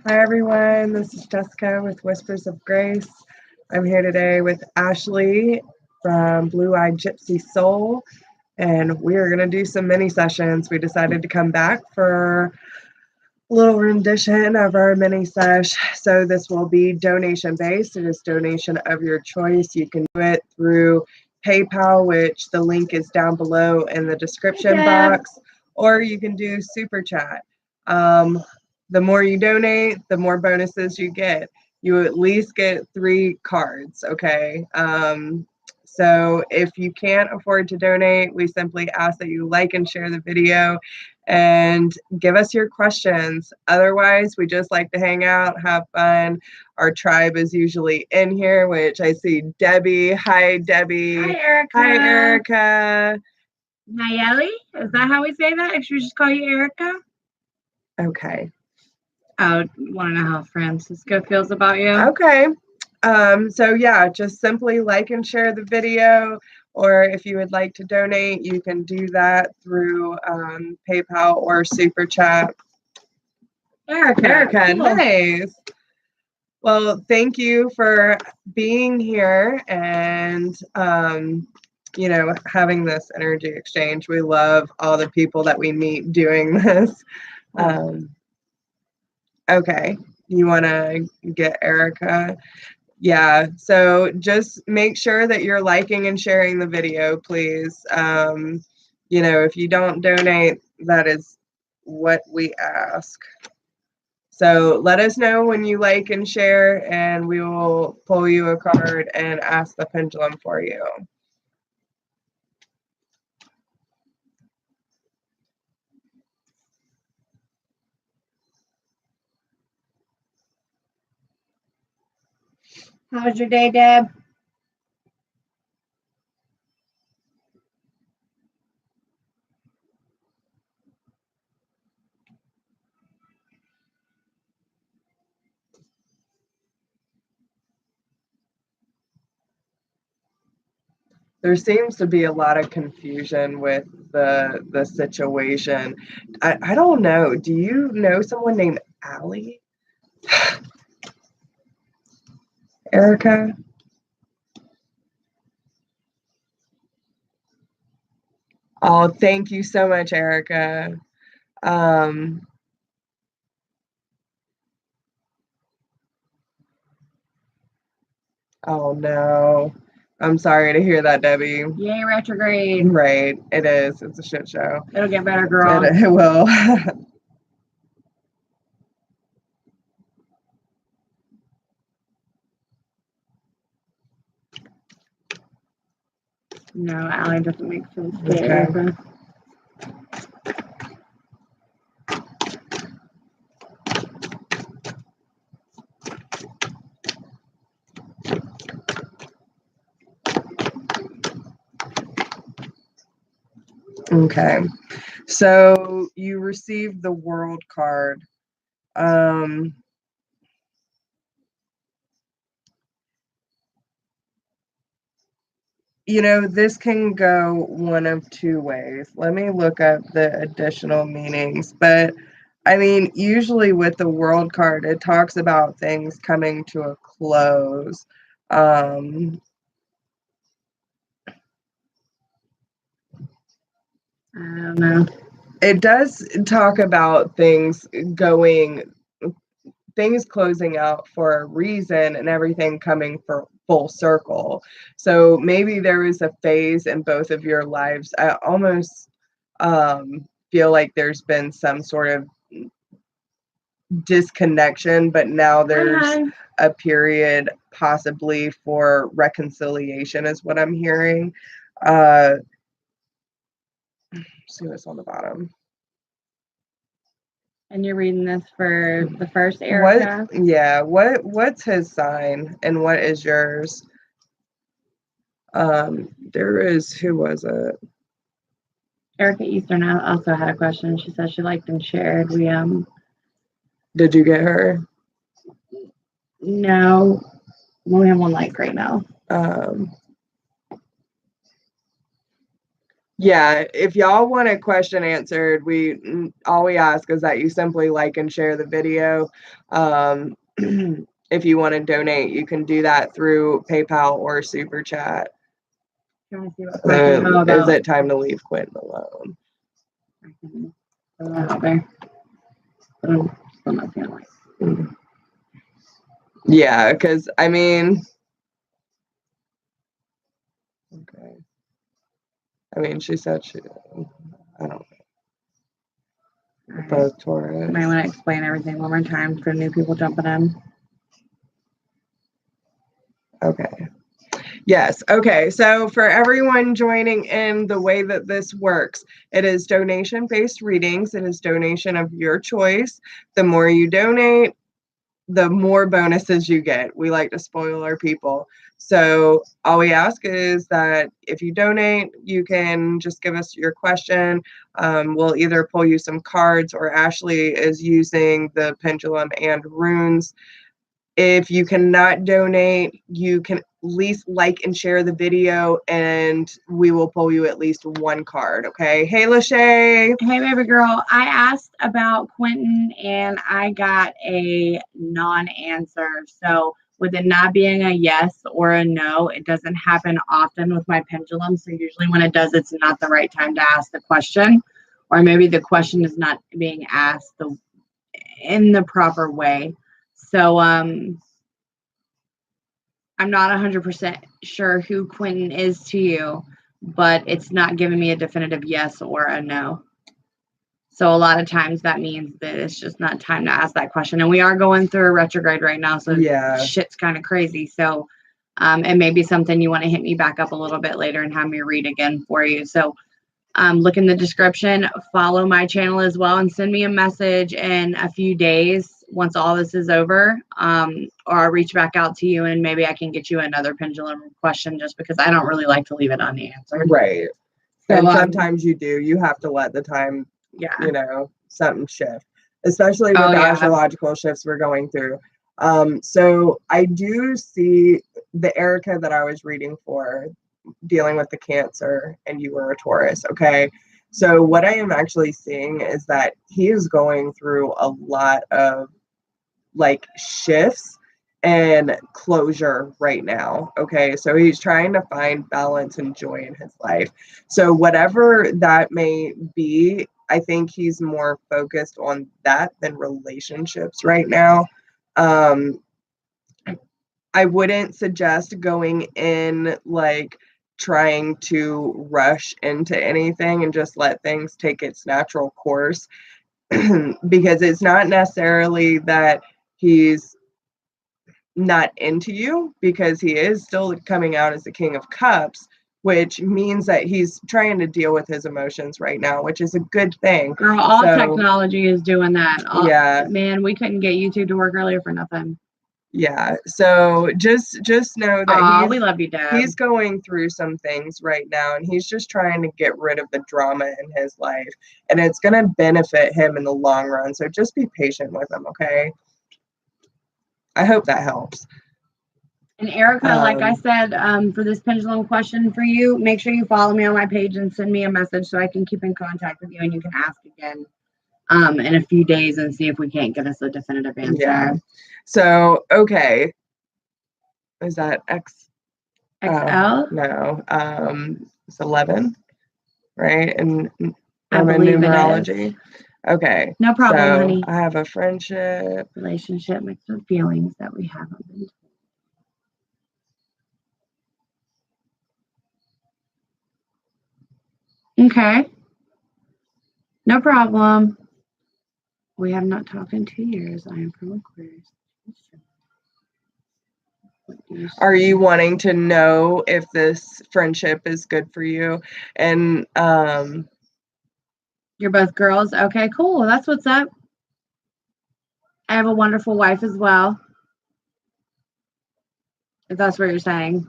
Hi everyone, this is Jessica with Whispers of Grace. I'm here today with Ashley from Blue Eyed Gypsy Soul, and we're going to do some mini sessions. We decided to come back for a little rendition of our mini sesh. So this will be donation based. It is donation of your choice. You can do it through PayPal, which the link is down below in the description box, or you can do Super Chat. The more you donate, the more bonuses you get. You at least get 3 cards, okay? So if you can't afford to donate, we simply ask that you like and share the video and give us your questions. Otherwise, we just like to hang out, have fun. Our tribe is usually in here, which I see Debbie. Hi, Debbie. Hi, Erica. Hi, Erica. Nayeli? Is that how we say that? Should we just call you Erica? Okay. I want to know how Francisco feels about you. Okay. So yeah, just simply like and share the video, or if you would like to donate, you can do that through PayPal or Super Chat. Erica, cool. Nice. Well, thank you for being here and you know, having this energy exchange. We love all the people that we meet doing this. Okay, you want to get Erica? Yeah, so just make sure that you're liking and sharing the video, please. You know, if you don't donate, that is what we ask. So let us know when you like and share, and we will pull you a card and ask the pendulum for you. How was your day, Deb? There seems to be a lot of confusion with the situation. I don't know. Do you know someone named Allie? Erica? Oh, thank you so much, Erica. Oh no. I'm sorry to hear that, Debbie. Yay, retrograde. Right, it is. It's a shit show. It'll get better, girl. It will. No, Allie doesn't make sense. Okay. Okay, so you received the World card. You know, this can go one of 2 ways. Let me look up the additional meanings. But I mean, usually with the World card, it talks about things coming to a close. I don't know. It does talk about things closing out for a reason and everything coming for full circle. So maybe there is a phase in both of your lives. I almost feel like there's been some sort of disconnection, but now there's a period possibly for reconciliation is what I'm hearing. See what's on the bottom. And you're reading this for the first Erica? What's his sign and what is yours? There is, who was it? Erica Eastern also had a question. She said she liked and shared. Did you get her? No. We have one like right now. Yeah, if y'all want a question answered, all we ask is that you simply like and share the video. If you want to donate, you can do that through PayPal or Super Chat. Trying to see what question know Is about. it time to leave Quentin alone? I can throw that out there. But I'm still not feeling like. Yeah, because I mean, okay. I mean, she said I don't know. Right. Both Taurus. You might want to explain everything one more time for new people jumping in. Okay. Yes. Okay. So for everyone joining in, the way that this works, it is donation-based readings. It is donation of your choice. The more you donate, the more bonuses you get. We like to spoil our people. So all we ask is that if you donate, you can just give us your question. We'll either pull you some cards, or Ashley is using the pendulum and runes. If you cannot donate, you can at least like and share the video, and we will pull you at least one card. Okay. Hey, Lachey. Hey, baby girl. I asked about Quentin and I got a non-answer. So with it not being a yes or a no, it doesn't happen often with my pendulum. So usually when it does, it's not the right time to ask the question, or maybe the question is not being asked in the proper way. So I'm not 100% sure who Quentin is to you, but it's not giving me a definitive yes or a no. So a lot of times that means that it's just not time to ask that question. And we are going through a retrograde right now, so Yeah, shit's kind of crazy. So it may be something you want to hit me back up a little bit later and have me read again for you. So look in the description, follow my channel as well, and send me a message in a few days once all this is over, or I'll reach back out to you and maybe I can get you another pendulum question, just because I don't really like to leave it unanswered. right. So, And sometimes you do. You have to let the time, yeah, something shift, especially with the astrological shifts we're going through. So I do see the Erica that I was reading for, dealing with the Cancer, and you were a Taurus. Okay. So what I am actually seeing is that he is going through a lot of like shifts and closure right now. Okay. So he's trying to find balance and joy in his life. So whatever that may be, I think he's more focused on that than relationships right now. I wouldn't suggest going in like trying to rush into anything and just let things take its natural course, because it's not necessarily that he's not into you, because he is still coming out as the King of Cups, which means that he's trying to deal with his emotions right now, which is a good thing. Girl, all technology is doing that. Yeah. Man, we couldn't get YouTube to work earlier for nothing. Yeah. So just know that we love you, Dad. He's going through some things right now, and he's just trying to get rid of the drama in his life, and it's going to benefit him in the long run. So just be patient with him. Okay. I hope that helps. And Erica, like I said, for this pendulum question for you, make sure you follow me on my page and send me a message so I can keep in contact with you, and you can ask again in a few days and see if we can't get us a definitive answer. Yeah. So, okay. Is that XL? No. It's 11, right? And Roman numerology. Okay. No problem, honey. I have a friendship. Relationship mixed with feelings that we haven't been. Okay. No problem. We have not talked in 2 years. I am from Aquarius. Are you wanting to know if this friendship is good for you? And you're both girls? Okay, cool. That's what's up. I have a wonderful wife as well, if that's what you're saying.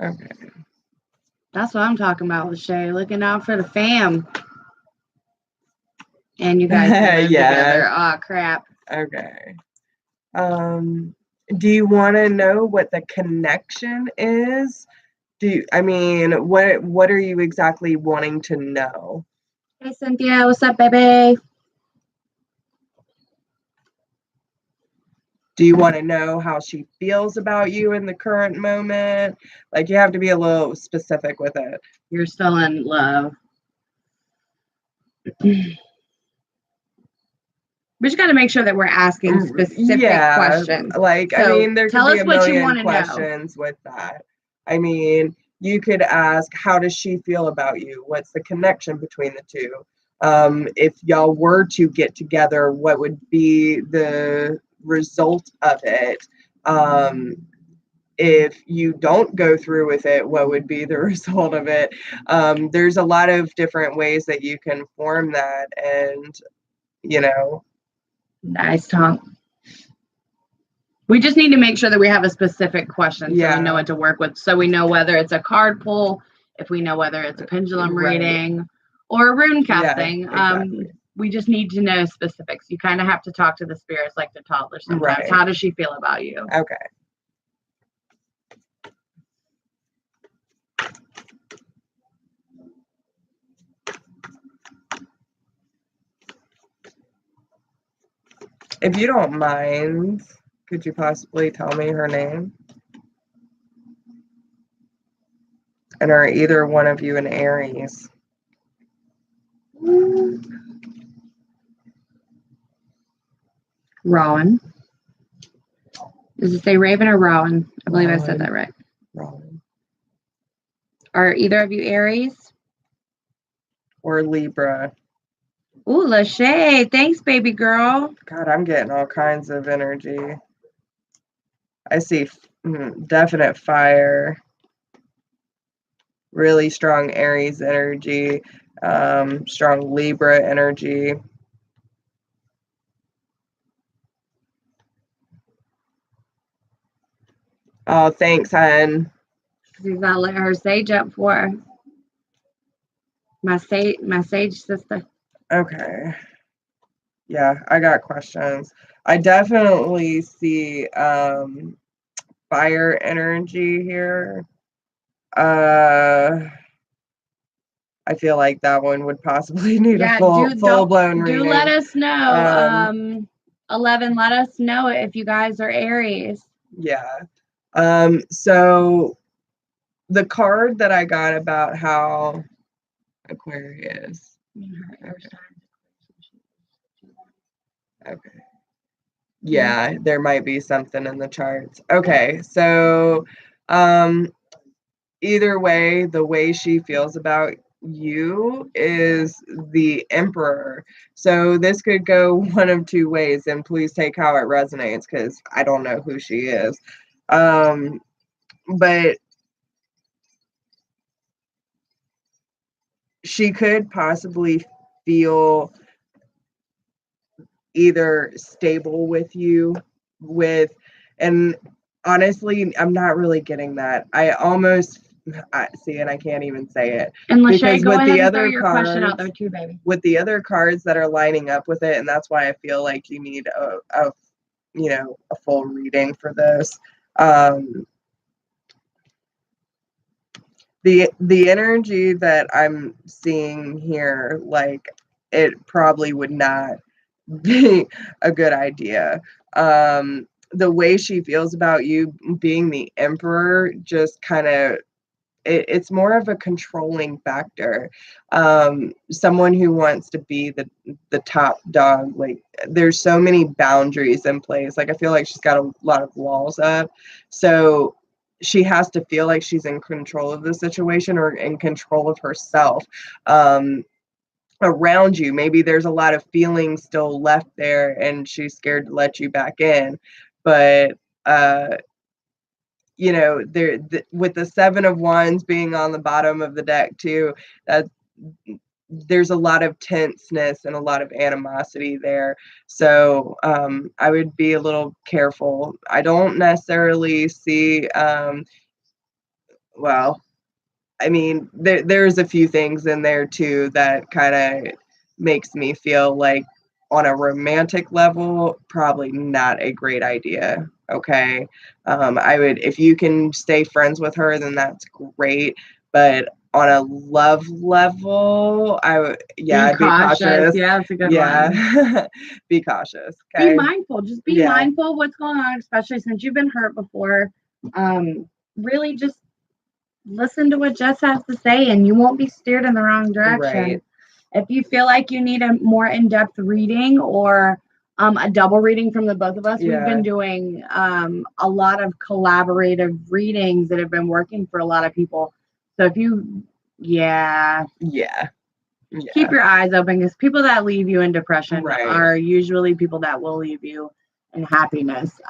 Okay. That's what I'm talking about with Shay. Looking out for the fam. And you guys live together. Oh, crap. Okay. Do you want to know what the connection is? What are you exactly wanting to know? Hey, Cynthia, what's up, baby? Do you want to know how she feels about you in the current moment? Like, you have to be a little specific with it. You're still in love. We just got to make sure that we're asking specific questions. Like, So there tell could be us a what you million want to know. questions with that. You could ask, how does she feel about you? What's the connection between the two? If y'all were to get together, what would be the result of it? If you don't go through with it, what would be the result of it? There's a lot of different ways that you can form that, and Nice talk. We just need to make sure that we have a specific question so we know what to work with. So we know whether it's a card pull, if we know whether it's a pendulum reading or a rune casting. Exactly. We just need to know specifics. You kind of have to talk to the spirits like the toddler sometimes. Right. How does she feel about you? Okay. If you don't mind, could you possibly tell me her name? And are either one of you an Aries? Rowan. Does it say Raven or Rowan? I believe I said that right. Rowan. Are either of you Aries? Or Libra? Ooh, Lachey. Thanks, baby girl. God, I'm getting all kinds of energy. I see definite fire. Really strong Aries energy. Strong Libra energy. Oh, thanks, hon. She's not letting her sage up for her. My sage sister. Okay. Yeah, I got questions. I definitely see fire energy here. I feel like that one would possibly need a full-blown reading. Do let us know. 11, let us know if you guys are Aries. Yeah. So the card that I got about how Aquarius. Okay. Yeah, there might be something in the charts. Okay, so either way, the way she feels about you is the Emperor. So this could go one of two ways, and please take how it resonates, because I don't know who she is. But she could possibly feel either stable with you and honestly, I'm not really getting that. I see, and I can't even say it. And Lachey, go ahead and throw your question out there too, baby. With the other cards that are lining up with it, and that's why I feel like you need a full reading for this. The energy that I'm seeing here, like, it probably would not be a good idea. The way she feels about you being the Emperor just kind of, it's more of a controlling factor. Someone who wants to be the top dog. Like, there's so many boundaries in place. Like, I feel like she's got a lot of walls up. So she has to feel like she's in control of the situation or in control of herself. Around you, maybe there's a lot of feelings still left there and she's scared to let you back in, but with the 7 of Wands being on the bottom of the deck too, there's a lot of tenseness and a lot of animosity there. So I would be a little careful. I don't necessarily see there's a few things in there too that kind of makes me feel like on a romantic level, probably not a great idea. Okay. I would, if you can stay friends with her, then that's great. But on a love level, I'd be cautious. Yeah, that's a good one. Yeah. Be cautious. Be Okay. mindful. Just be mindful of what's going on, especially since you've been hurt before. Really just listen to what Jess has to say and you won't be steered in the wrong direction. Right. If you feel like you need a more in-depth reading or a double reading from the both of us, we've been doing a lot of collaborative readings that have been working for a lot of people. So if you, keep your eyes open, because people that leave you in depression are usually people that will leave you in happiness.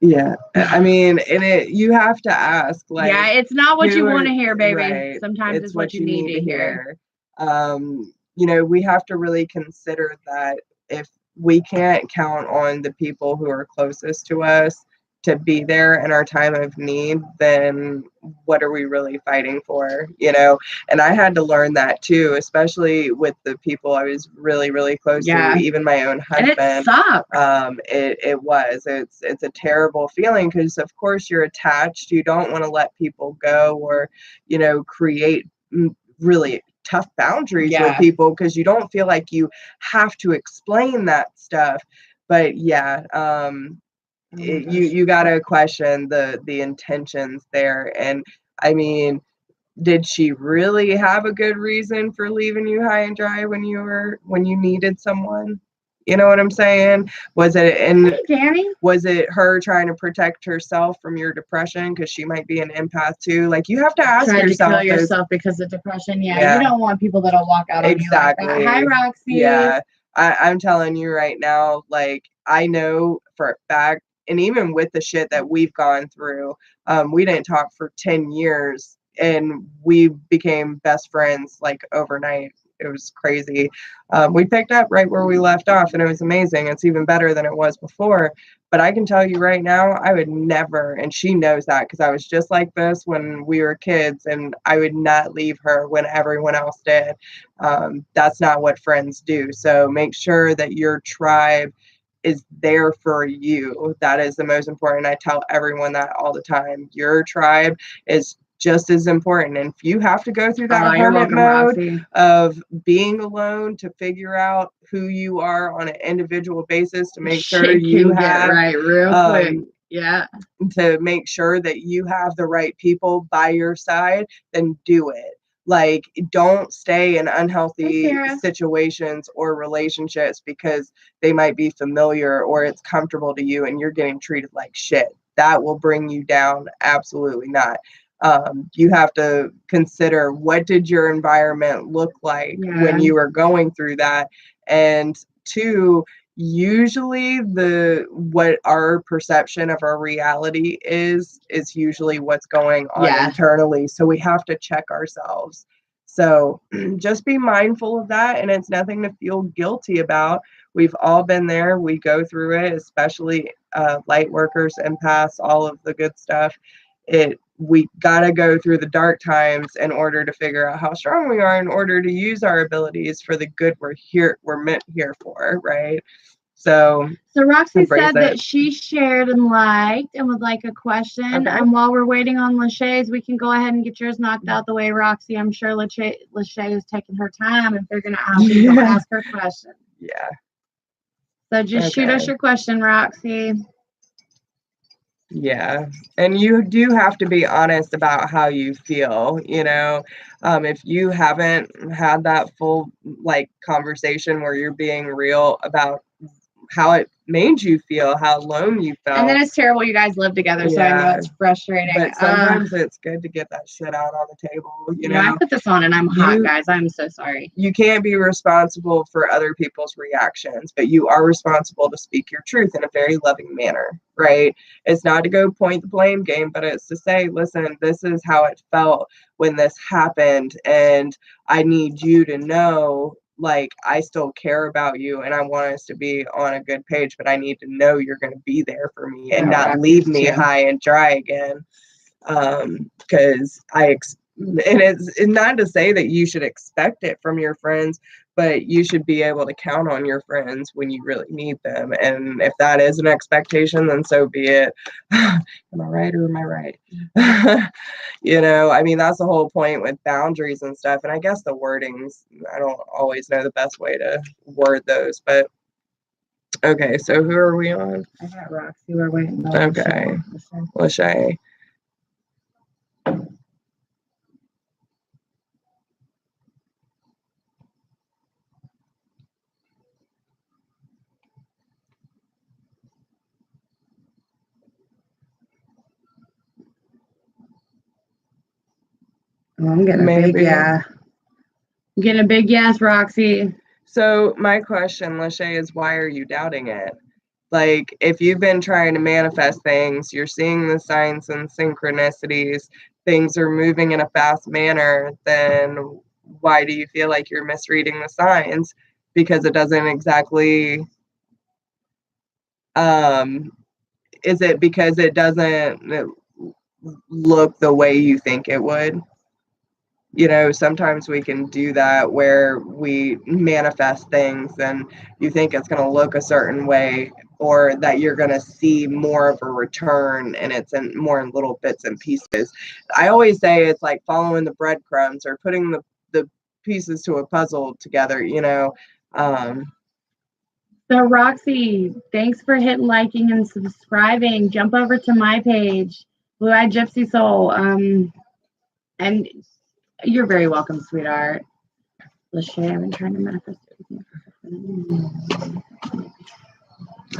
Yeah, I mean, and you have to ask, like, it's not what you want to hear, baby. Right. Sometimes it's what you need to hear. We have to really consider that if we can't count on the people who are closest to us to be there in our time of need, then what are we really fighting for? And I had to learn that too, especially with the people I was really, really close to, even my own husband. And it sucks. It's a terrible feeling, because of course you're attached. You don't want to let people go, or, create really tough boundaries with people, because you don't feel like you have to explain that stuff. But you got to question the intentions there. And I mean, did she really have a good reason for leaving you high and dry when you needed someone? You know what I'm saying? Was it her trying to protect herself from your depression, because she might be an empath too? Like, you have to ask yourself. To kill yourself because of depression. You don't want people that'll walk out on you like that. Hi, Roxy. Yeah, I'm telling you right now, like, I know for a fact, and even with the shit that we've gone through, we didn't talk for 10 years and we became best friends like overnight. It was crazy. We picked up right where we left off, and it was amazing. It's even better than it was before. But I can tell you right now, I would never, and she knows that, because I was just like this when we were kids, and I would not leave her when everyone else did. That's not what friends do. So make sure that your tribe is there for you. That is the most important. I tell everyone that all the time. Your tribe is just as important. And if you have to go through that hermit mode of being alone to figure out who you are on an individual basis, to make sure you have to make sure that you have the right people by your side, then do it. Like, don't stay in unhealthy situations or relationships because they might be familiar or it's comfortable to you and you're getting treated like shit. That will bring you down. Absolutely not. You have to consider, what did your environment look like when you were going through that? And two, usually what our perception of our reality is usually what's going on internally. So we have to check ourselves. So just be mindful of that, and it's nothing to feel guilty about. We've all been there. We go through it, especially light workers, empaths, all of the good stuff. We gotta go through the dark times in order to figure out how strong we are, in order to use our abilities for the good we're meant here for, right? So Roxy said that she shared and liked and would like a question. Okay. And while we're waiting on Lachey's, we can go ahead and get yours knocked out the way, Roxy. I'm sure Lachey is taking her time. If they're gonna ask you, don't ask her question. Yeah. So just shoot us your question, Roxy. Yeah. And you do have to be honest about how you feel, if you haven't had that full conversation where you're being real about how it made you feel, how alone you felt. And then it's terrible you guys live together, so I know it's frustrating. But sometimes it's good to get that shit out on the table. I put this on and I'm hot, guys. I'm so sorry. You can't be responsible for other people's reactions, but you are responsible to speak your truth in a very loving manner, right? It's not to go point the blame game, but it's to say, listen, this is how it felt when this happened, and I need you to know, I still care about you and I want us to be on a good page, but I need to know you're going to be there for me and not leave me high and dry again. Because and it's not to say that you should expect it from your friends, but you should be able to count on your friends when you really need them. And if that is an expectation, then so be it. Am I right or am I right? You know, I mean, that's the whole point with boundaries and stuff. And I guess the wordings, I don't always know the best way to word those, but okay, so who are we on? I got Roxy. We're waiting. Okay, Lachey. Oh, I'm getting a big yeah. I'm getting a big yes, Roxy. So my question, Lachey, is why are you doubting it? Like, if you've been trying to manifest things, you're seeing the signs and synchronicities, things are moving in a fast manner, then why do you feel like you're misreading the signs? Because it doesn't exactly, is it because it doesn't look the way you think it would? You know, sometimes we can do that where we manifest things and you think it's going to look a certain way, or that you're going to see more of a return, and it's more in little bits and pieces. I always say it's like following the breadcrumbs or putting the pieces to a puzzle together, you know. So Roxy, thanks for hitting liking and subscribing. Jump over to my page, Blue Eyed Gypsy Soul. And you're very welcome, sweetheart. Lachey, I've been trying to manifest everything.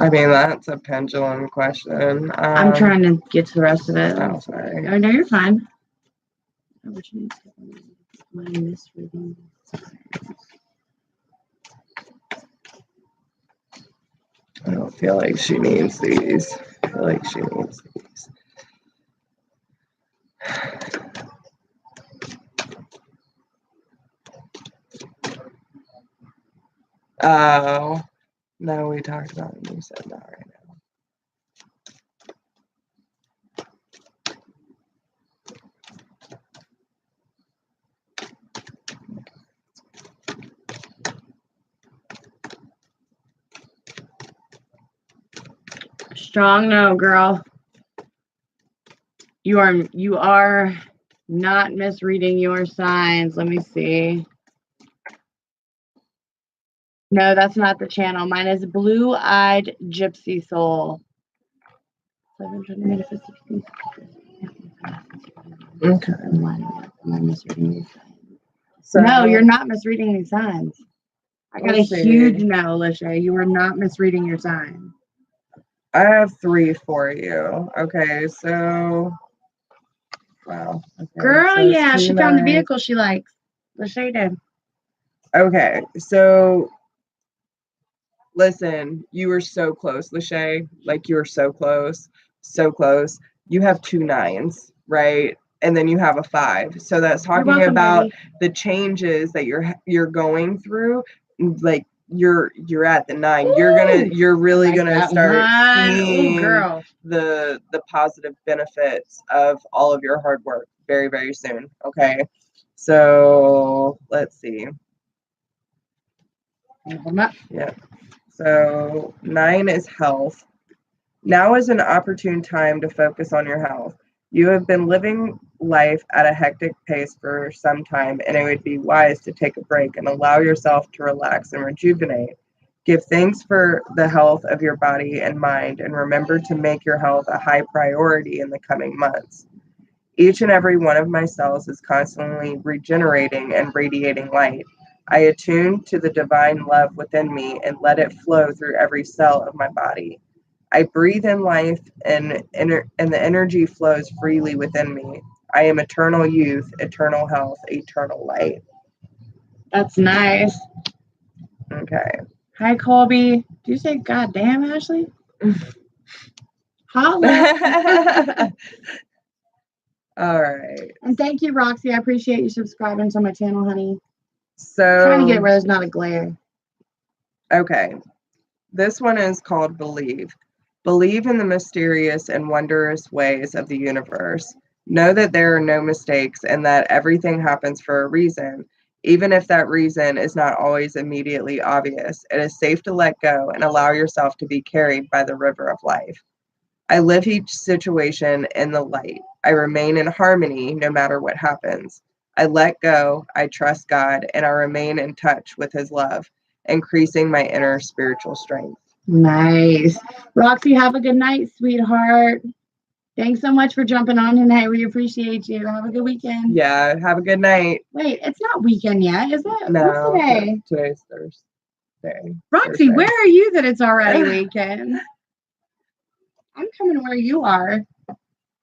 I mean, that's a pendulum question. I'm trying to get to the rest of it. Oh, sorry. Oh, no, you're fine. My misreading. I don't feel like she needs these. I feel like she needs these. Oh, no, we talked about it. You said that right now. Strong no, girl. You are not misreading your signs. Let me see. No, that's not the channel. Mine is Blue Eyed Gypsy Soul. Okay. So, no, you're not misreading these signs. I got a huge no, Lachey. You are not misreading your sign. I have 3 for you. Okay, so wow. Okay, girl, so yeah, she found the vehicle she likes. Lachey did. Okay, so listen, you were so close, Lachey. Like, you were so close, so close. You have 2 9s, right? And then you have a 5. So that's talking about the changes that you're going through. Like, you're at the 9. Ooh, you're really gonna start seeing the positive benefits of all of your hard work very, very soon. Okay, so let's see. Yeah. So 9 is health. Now is an opportune time to focus on your health. You have been living life at a hectic pace for some time, and it would be wise to take a break and allow yourself to relax and rejuvenate. Give thanks for the health of your body and mind, and remember to make your health a high priority in the coming months. Each and every one of my cells is constantly regenerating and radiating light. I attune to the divine love within me and let it flow through every cell of my body. I breathe in life, and the energy flows freely within me. I am eternal youth, eternal health, eternal light. That's nice. Okay. Hi, Colby. Do you say goddamn, Ashley? Holla. All right. And thank you, Roxy. I appreciate you subscribing to my channel, honey. So I'm trying to get it where there's not a glare. Okay. This one is called Believe. Believe in the mysterious and wondrous ways of the universe. Know that there are no mistakes and that everything happens for a reason. Even if that reason is not always immediately obvious, it is safe to let go and allow yourself to be carried by the river of life. I live each situation in the light. I remain in harmony no matter what happens. I let go, I trust God, and I remain in touch with His love, increasing my inner spiritual strength. Nice. Roxy, have a good night, sweetheart. Thanks so much for jumping on tonight. We appreciate you. Have a good weekend. Yeah, have a good night. Wait, it's not weekend yet, is it? No, What's today? Today's Thursday. Roxy, where are you that it's already weekend? I'm coming where you are.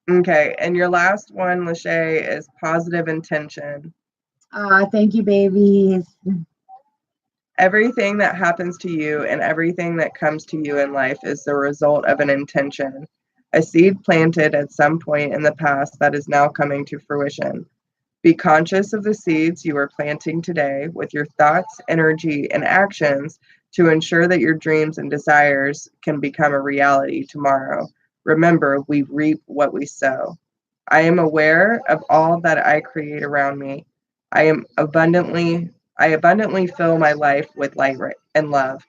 Okay, and your last one, Lachey, is positive intention. Thank you, babies. Everything that happens to you and everything that comes to you in life is the result of an intention, a seed planted at some point in the past that is now coming to fruition. Be conscious of the seeds you are planting today with your thoughts, energy, and actions to ensure that your dreams and desires can become a reality tomorrow. Remember, we reap what we sow. I am aware of all that I create around me. I abundantly fill my life with light and love.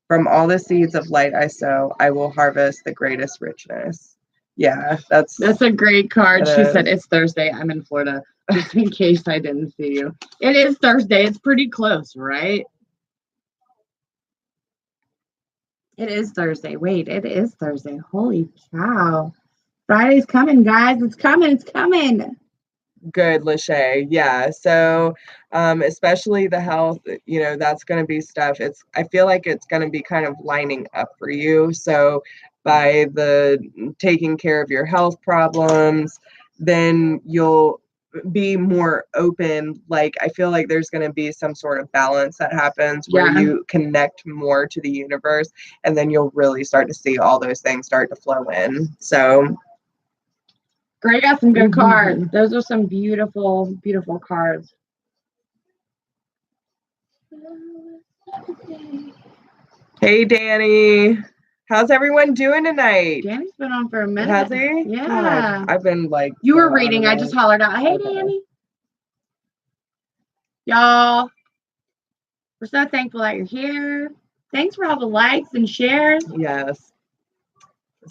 From all the seeds of light I sow, I will harvest the greatest richness. Yeah, that's a great card. She said, is. it's Thursday. I'm in Florida, just in case I didn't see you. It is Thursday. It's pretty close, right? It is Thursday. Wait, it is Thursday. Holy cow. Friday's coming, guys. It's coming. It's coming. Good, Lachey. Yeah. So, especially the health, that's going to be stuff. I feel like it's going to be kind of lining up for you. So, by the taking care of your health problems, then you'll be more open. Like, I feel like there's going to be some sort of balance that happens where you connect more to the universe, and then you'll really start to see all those things start to flow in. So, Greg got some good cards. Those are some beautiful, beautiful cards. Hey, Danny. How's everyone doing tonight? Danny's been on for a minute. Has he? Yeah. God, I've been like... You were reading. I just hollered out, hey, Danny. Y'all, we're so thankful that you're here. Thanks for all the likes and shares. Yes.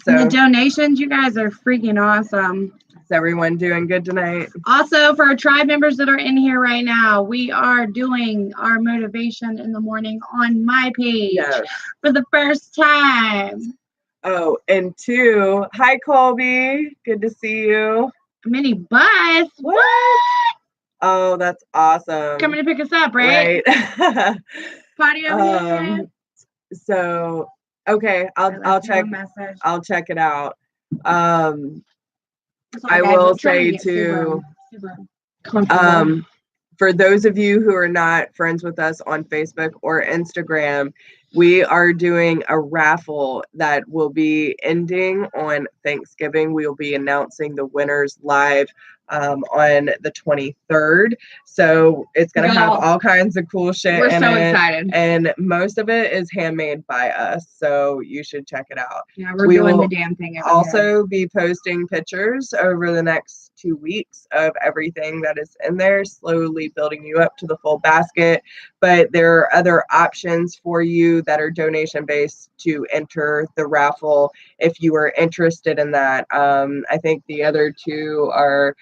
And the donations, you guys are freaking awesome. Is everyone doing good tonight? Also, for our tribe members that are in here right now, we are doing our motivation in the morning on my page for the first time. Oh, and 2, hi, Colby. Good to see you. Mini bus. What? Oh, that's awesome. Coming to pick us up, right? Party over here. So, okay, I'll check. I'll check it out. I will say too, for those of you who are not friends with us on Facebook or Instagram, we are doing a raffle that will be ending on Thanksgiving. We will be announcing the winners live on the 23rd. So it's going to have all kinds of cool shit We're in so it. Excited. And most of it is handmade by us. So you should check it out. Yeah, we doing the damn thing. Also be posting pictures over the next 2 weeks of everything that is in there, slowly building you up to the full basket. But there are other options for you that are donation based to enter the raffle if you are interested in that. I think the other 2 are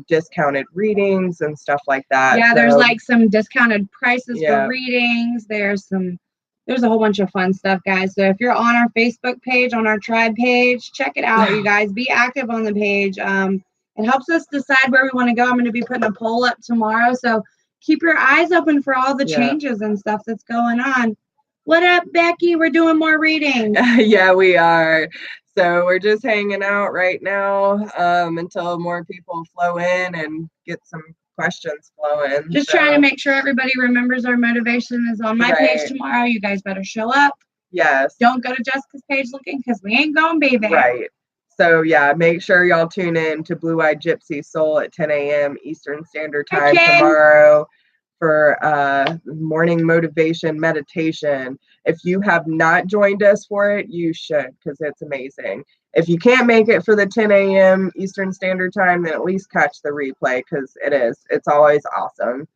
discounted readings and stuff like that. Yeah, there's like some discounted prices for readings. There's a whole bunch of fun stuff, guys. So if you're on our Facebook page, on our tribe page, check it out, you guys. Be active on the page. It helps us decide where we want to go. I'm going to be putting a poll up tomorrow. So keep your eyes open for all the changes and stuff that's going on. What up, Becky? We're doing more readings. Yeah, we are. So we're just hanging out right now until more people flow in and get some questions flowing. Just trying to make sure everybody remembers our motivation is on my page tomorrow. You guys better show up. Yes. Don't go to Jessica's page looking because we ain't going to be there. Right. So, yeah, make sure y'all tune in to Blue Eyed Gypsy Soul at 10 a.m. Eastern Standard Time tomorrow for morning motivation meditation. If you have not joined us for it, you should, because it's amazing. If you can't make it for the 10 a.m. Eastern Standard Time, then at least catch the replay, because it's always awesome.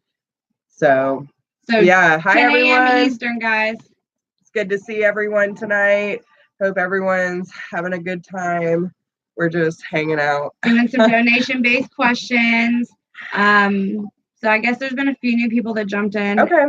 So So yeah, hi 10 a.m. everyone. Eastern, guys. It's good to see everyone tonight. Hope everyone's having a good time. We're just hanging out. Doing some donation-based questions. So I guess there's been a few new people that jumped in. Okay.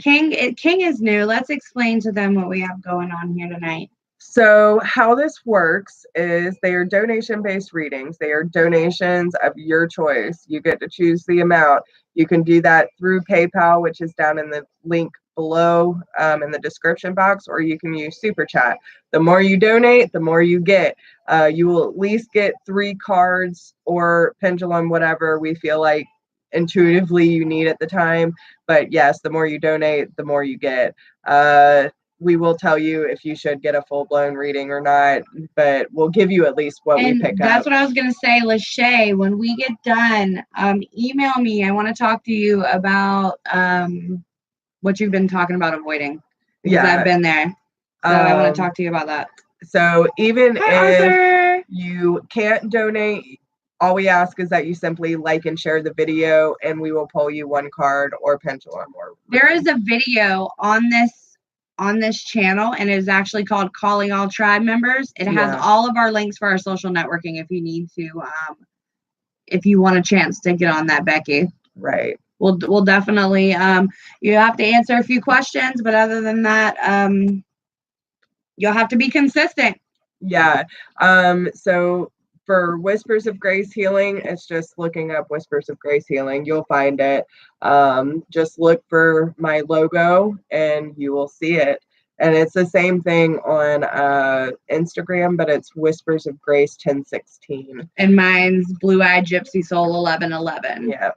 King is new. Let's explain to them what we have going on here tonight. So how this works is they are donation-based readings. They are donations of your choice. You get to choose the amount. You can do that through PayPal, which is down in the link below in the description box, or you can use Super Chat. The more you donate, the more you get. You will at least get 3 cards or Pendulum, whatever we feel like intuitively you need at the time. But yes, the more you donate, the more you get. We will tell you if you should get a full-blown reading or not, but we'll give you at least what we pick up. That's what I was going to say, Lachey, when we get done, email me. I want to talk to you about what you've been talking about avoiding. Because I've been there. So I want to talk to you about that. So even if Arthur. you can't donate, all we ask is that you simply like and share the video, and we will pull you 1 card or Pendulum. There is a video on this channel, and it is actually called Calling All Tribe Members. It has all of our links for our social networking if you need to, if you want a chance to get on that, Becky. Right. We'll definitely, you have to answer a few questions, but other than that, you'll have to be consistent. Yeah. So for Whispers of Grace Healing, it's just looking up Whispers of Grace Healing. You'll find it. Just look for my logo and you will see it. And it's the same thing on Instagram, but it's Whispers of Grace 1016. And mine's Blue Eyed Gypsy Soul 1111. Yeah.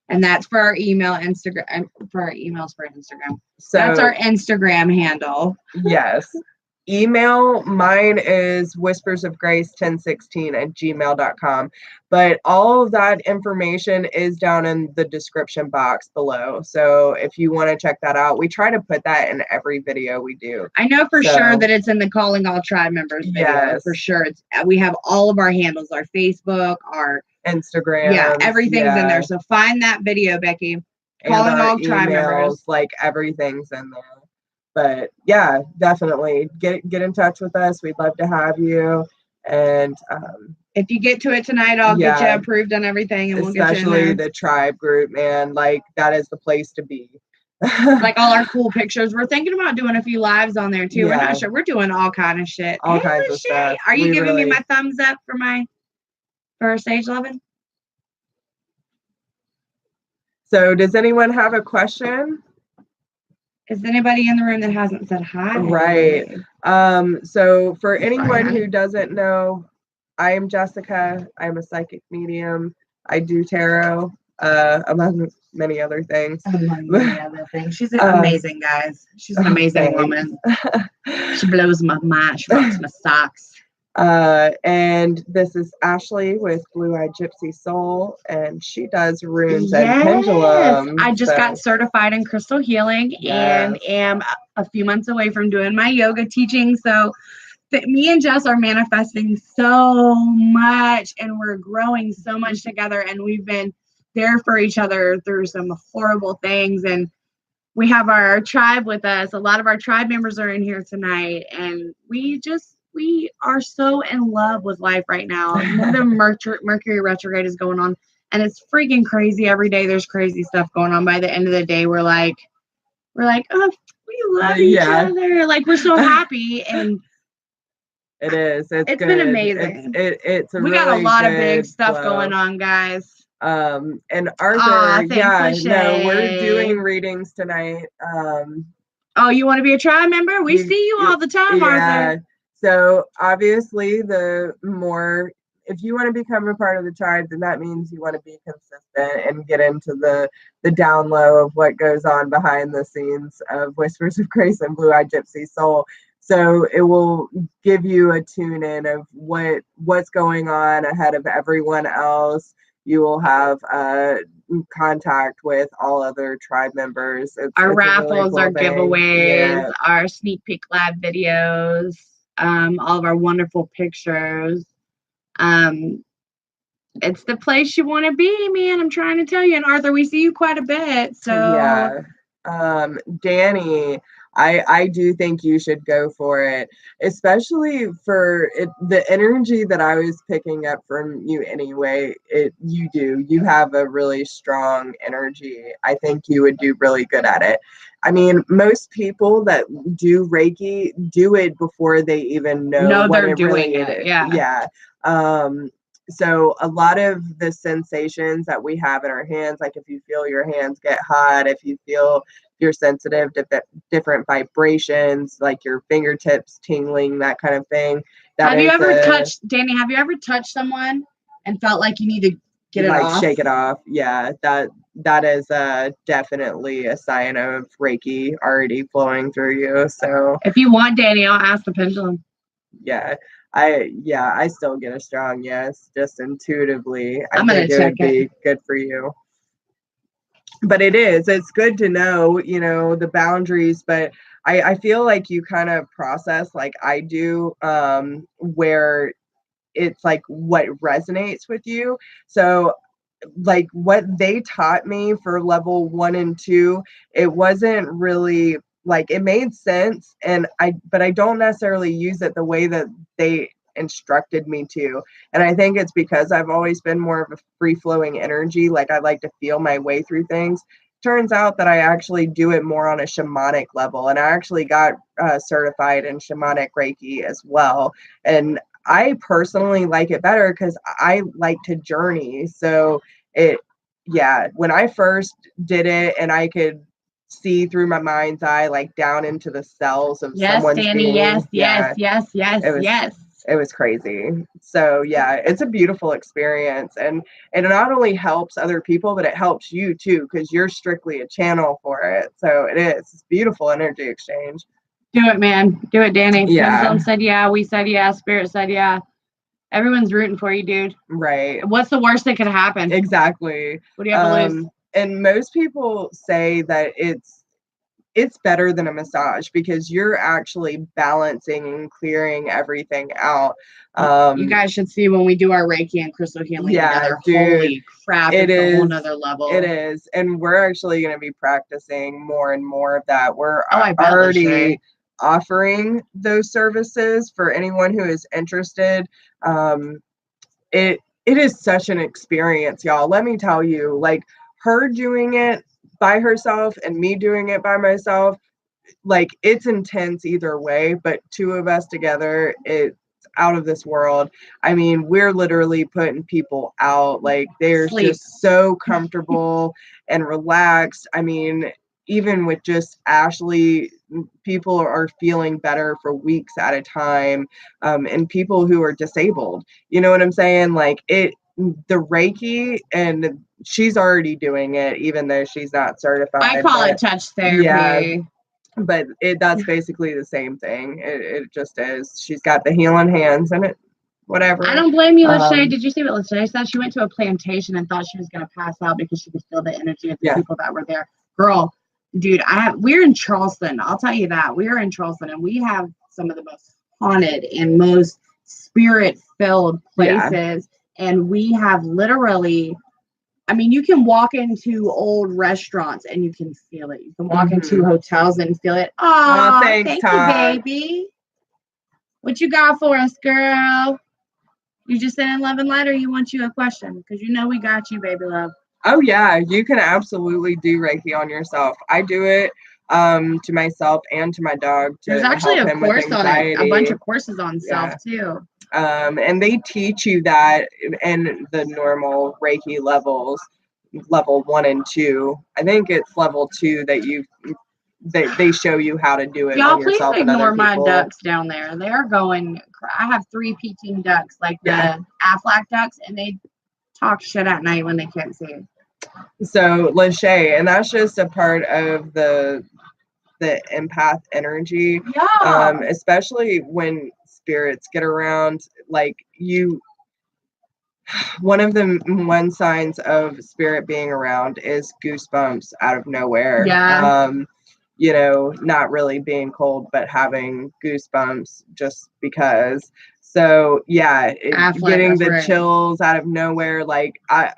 And that's for our email Instagram, for our emails for Instagram. So that's our Instagram handle. Yes. Email, mine is whispersofgrace1016@gmail.com. But all of that information is down in the description box below. So if you want to check that out, we try to put that in every video we do. I know for sure that it's in the Calling All Tribe Members video. Yes. For sure. We have all of our handles, our Facebook, our Instagram. Yeah, everything's in there. So find that video, Becky. Calling All Tribe Members. Like everything's in there. But yeah, definitely get in touch with us. We'd love to have you. And if you get to it tonight, I'll get you approved on everything, and we'll get you in there. Especially the tribe group, man. Like that is the place to be. Like all our cool pictures. We're thinking about doing a few lives on there too. Yeah. We're not sure. We're doing all kind of shit. All kinds of stuff. Are you giving me my thumbs up for Sage Lovin'? So does anyone have a question? Is anybody in the room that hasn't said hi? Right. So for anyone who doesn't know, I am Jessica. I'm a psychic medium. I do tarot, among many other things. She's amazing, guys. She's an amazing woman. She blows my mind. She rocks my socks. And this is Ashley with Blue Eyed Gypsy Soul, and she does runes and pendulums. I just got certified in crystal healing and am a few months away from doing my yoga teaching. So me and Jess are manifesting so much, and we're growing so much together, and we've been there for each other through some horrible things. And we have our tribe with us. A lot of our tribe members are in here tonight, and we are so in love with life right now. The Mercury retrograde is going on, and it's freaking crazy. Every day there's crazy stuff going on. By the end of the day, we're like, oh, we love each other. Like, we're so happy, and it is. It's good. Been amazing. We got a lot of big stuff going on, guys. And Arthur, we're doing readings tonight. Oh, you want to be a tribe member? We see you all the time, Arthur. So obviously, if you want to become a part of the tribe, then that means you want to be consistent and get into the down low of what goes on behind the scenes of Whispers of Grace and Blue Eyed Gypsy Soul. So it will give you a tune in of what's going on ahead of everyone else. You will have contact with all other tribe members. Our raffles, our giveaways, our sneak peek live videos, all of our wonderful pictures. it's the place you want to be, man. I'm trying to tell you. And Arthur, we see you quite a bit. So yeah. Danny, I do think you should go for it, especially for it, the energy that I was picking up from you anyway. You have a really strong energy. I think you would do really good at it. I mean, most people that do Reiki do it before they even know what they're it doing really it. is. Yeah. Yeah. So a lot of the sensations that we have in our hands, like if you feel your hands get hot, if you feel you're sensitive to different vibrations, like your fingertips tingling, that kind of thing. Have you ever touched, Danny, have you ever touched someone and felt like you need to get it off? Shake it off. Yeah, that is definitely a sign of Reiki already flowing through you. So if you want, Danny, I'll ask the pendulum. Yeah. I still get a strong yes, just intuitively. I think it would be good for you. But it's good to know, the boundaries, but I feel like you kind of process like I do, where it's like what resonates with you. So like what they taught me for level 1 and 2, it wasn't really like, it made sense, but I don't necessarily use it the way that they instructed me to. And I think it's because I've always been more of a free flowing energy. Like I like to feel my way through things. Turns out that I actually do it more on a shamanic level, and I actually got certified in shamanic Reiki as well. And I personally like it better because I like to journey. So when I first did it and I could see through my mind's eye, like down into the cells of someone's Danny, being. Yes. It was crazy. So yeah, it's a beautiful experience, and it not only helps other people, but it helps you too, because you're strictly a channel for it. So it's beautiful energy exchange. Do it, man. Do it, Danny. Yeah. Pendulum said yeah. We said yeah. Spirit said yeah. Everyone's rooting for you, dude. Right. What's the worst that could happen? Exactly. What do you have to lose? And most people say that it's better than a massage because you're actually balancing and clearing everything out. You guys should see when we do our Reiki and crystal healing together. Dude, holy crap, it's a whole nother level. It is. And we're actually going to be practicing more and more of that. We're bet, already offering those services for anyone who is interested. It is such an experience, y'all. Let me tell you, like her doing it by herself and me doing it by myself, like it's intense either way, but two of us together, it's out of this world. I mean, we're literally putting people out. Like they're just so comfortable and relaxed. I mean, even with just Ashley, people are feeling better for weeks at a time, and people who are disabled. You know what I'm saying? Like the Reiki, and she's already doing it, even though she's not certified. I call it touch therapy. Yeah, but that's basically the same thing. It just is. She's got the healing hands and it, whatever. I don't blame you, Lachey. Did you see what Lachey said? She went to a plantation and thought she was going to pass out because she could feel the energy of the people that were there. Girl, dude, we're in Charleston. I'll tell you that. We are in Charleston, and we have some of the most haunted and most spirit-filled places. And we have literally, I mean, you can walk into old restaurants and you can feel it. You can walk into hotels and feel it. Oh, thank you, baby. What you got for us, girl? You just sending love and light, or you want you a question? Because you know we got you, baby love. Oh yeah, you can absolutely do Reiki on yourself. I do it to myself and to my dog. There's actually a course on it, a bunch of courses on self too. And they teach you that in the normal Reiki levels, level 1 and 2. I think it's level 2 that they show you how to do it. Y'all, please ignore my ducks down there. They're going. I have 3 Peking ducks, like the Aflac ducks, and they talk shit at night when they can't see. So Lachey, and that's just a part of the empath energy. Yeah. Especially when spirits get around, like one signs of spirit being around is goosebumps out of nowhere. Yeah. Not really being cold, but having goosebumps just because. So yeah, getting the right. chills out of nowhere, like I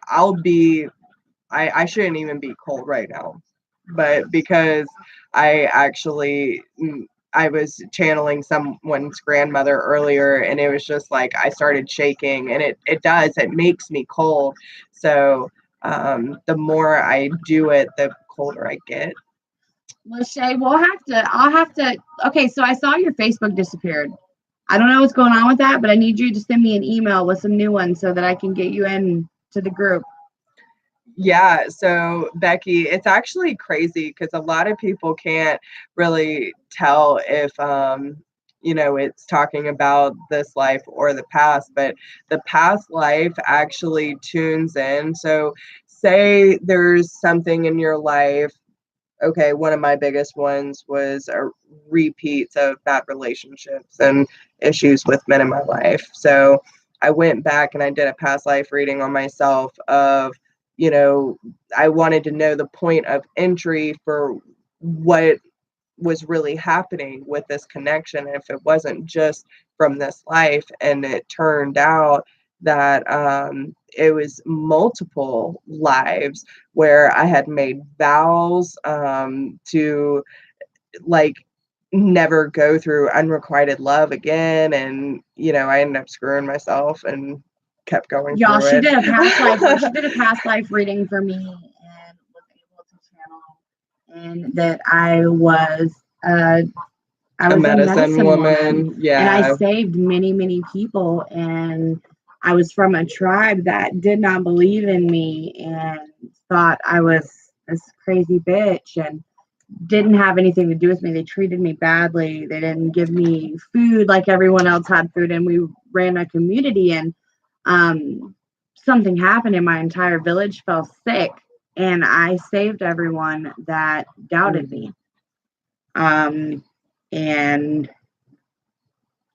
shouldn't even be cold right now, but because I actually I was channeling someone's grandmother earlier, and it was just like I started shaking, and it makes me cold. So the more I do it, the colder I get. Well, Shay, I'll have to, okay, so I saw your Facebook disappeared. I don't know what's going on with that, but I need you to send me an email with some new ones so that I can get you in to the group. Yeah, so Becky, it's actually crazy because a lot of people can't really tell if it's talking about this life or the past, but the past life actually tunes in. So say there's something in your life. Okay, one of my biggest ones was repeats of bad relationships and issues with men in my life. So I went back and I did a past life reading on myself of, I wanted to know the point of entry for what was really happening with this connection, if it wasn't just from this life. And it turned out that it was multiple lives where I had made vows to like never go through unrequited love again. And, I ended up screwing myself and kept going Y'all, through she it. did a past life. She did a past life reading for me and was able to channel, and that I was a medicine woman. Yeah. And I saved many, many people. And I was from a tribe that did not believe in me and thought I was this crazy bitch and didn't have anything to do with me. They treated me badly. They didn't give me food like everyone else had food. And we ran a community, and something happened and my entire village fell sick. And I saved everyone that doubted me. And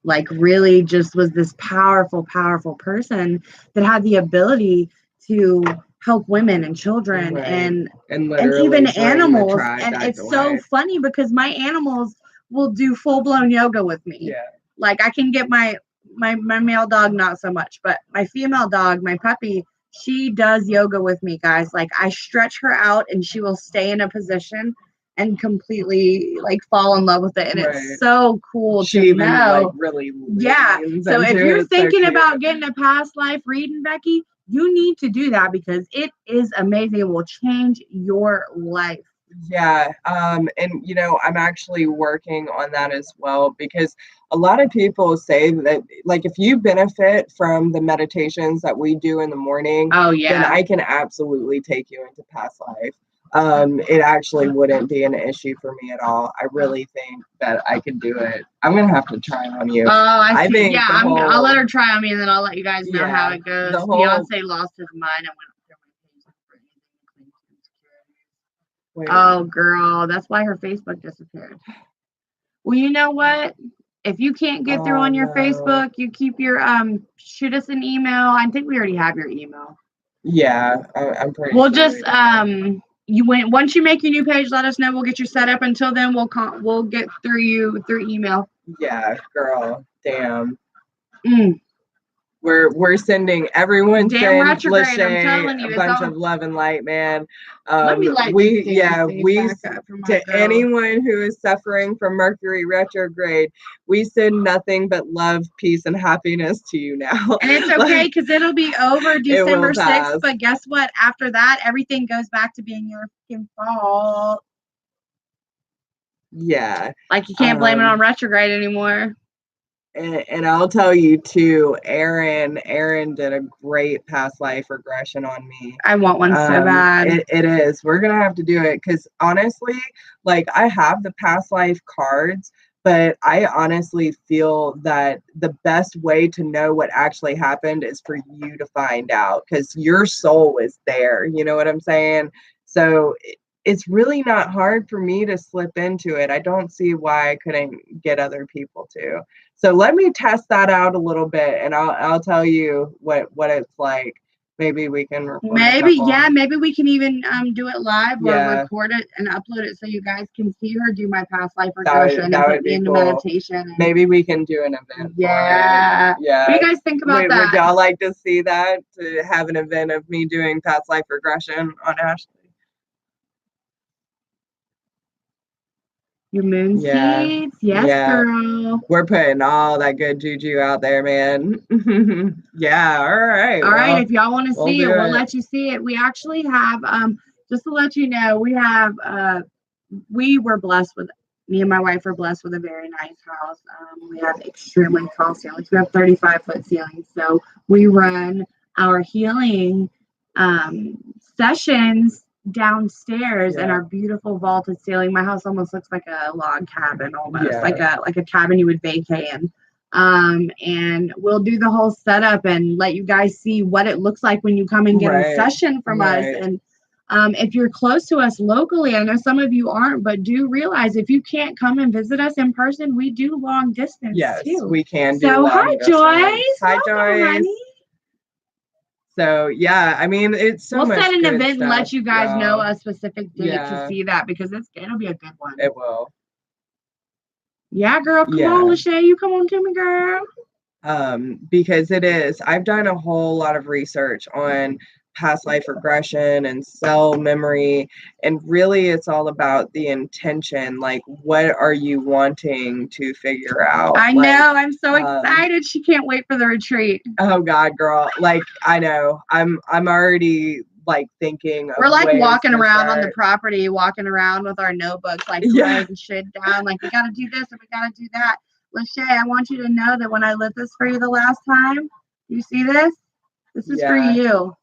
like really just was this powerful, powerful person that had the ability to help women and children, Right. and literally even bring the animals. tribe And back it's to so life. funny because my animals will do full-blown yoga with me. Yeah. Like I can get my male dog, not so much, but my female dog, my puppy, she does yoga with me, guys. Like I stretch her out and she will stay in a position and completely like fall in love with it. And it's so cool She to even know. like really Yeah. leans So if into you're it. It's so thinking cute. about getting a past life reading, Becky, you need to do that because it is amazing. It will change your life. Yeah. And I'm actually working on that as well, because a lot of people say that like if you benefit from the meditations that we do in the morning, Oh then yeah. I can absolutely take you into past life. It actually wouldn't be an issue for me at all. I really think that I could do it. I'm gonna have to try on you. Oh, I see. think Yeah, I'll let her try on me, and then I'll let you guys know how it goes. the whole- Beyonce lost his mind and went through my page for anything to claim insecurity. Wait. Oh, girl, that's why her Facebook disappeared. Well, you know what? If you can't get through on your Facebook, you keep your shoot us an email. I think we already have your email. Yeah, I'm pretty We'll sure just once you make your new page, let us know. We'll get you set up. Until then, we'll get through you through email. Yeah, girl. Damn. We're sending everyone Damn retrograde, I'm telling you, a bunch of love and light, man. Let me light we these damn things we back up for my to girl. anyone who is suffering from Mercury retrograde, we send nothing but love, peace, and happiness to you now. And it's okay because it'll be over December 6th. But guess what? After that, everything goes back to being your fucking fault. Yeah. Like you can't blame it on retrograde anymore. And I'll tell you too, Aaron did a great past life regression on me. I want one so bad. It is. We're gonna have to do it because honestly, like I have the past life cards, but I honestly feel that the best way to know what actually happened is for you to find out, because your soul is there. You know what I'm saying? So it's really not hard for me to slip into it. I don't see why I couldn't get other people to. So let me test that out a little bit, and I'll tell you what it's like. Maybe we can record maybe we can even do it live or record it and upload it so you guys can see her do my past life regression and put me into meditation. And maybe we can do an event. Yeah. What do you guys think about that? Would y'all like to see that? To have an event of me doing past life regression on Ashley? Your moon seeds? Yes, girl. We're putting all that good juju out there, man. Yeah, all right. All right, if y'all want to see it, we'll let you see it. We actually have, just to let you know, we were blessed with, me and my wife were blessed with a very nice house. We have extremely tall ceilings. We have 35-foot ceilings. So we run our healing sessions downstairs in our beautiful vaulted ceiling. My house almost looks like a log cabin, almost like a cabin you would vacay in. And we'll do the whole setup and let you guys see what it looks like when you come and get a session from us. And if you're close to us locally, I know some of you aren't, but do realize if you can't come and visit us in person, we do long distance too. We can do long distance. Joyce. Hi, Joyce. Honey. So yeah, I mean, it's so much. We'll set an event and let you guys know a specific date to see that, because it'll be a good one. It will. Yeah, girl, come on, Lachey, you come on to me, girl. Because it is. I've done a whole lot of research on past life regression and cell memory, and really it's all about the intention. Like, what are you wanting to figure out? I know, I'm so excited. She can't wait for the retreat. Oh God, girl, like, I know, I'm already like thinking we're like walking around on the property, walking around with our notebooks, like writing shit down, like we gotta do this and we gotta do that. Lachey, I want you to know that when I lit this for you the last time, you see this is for you.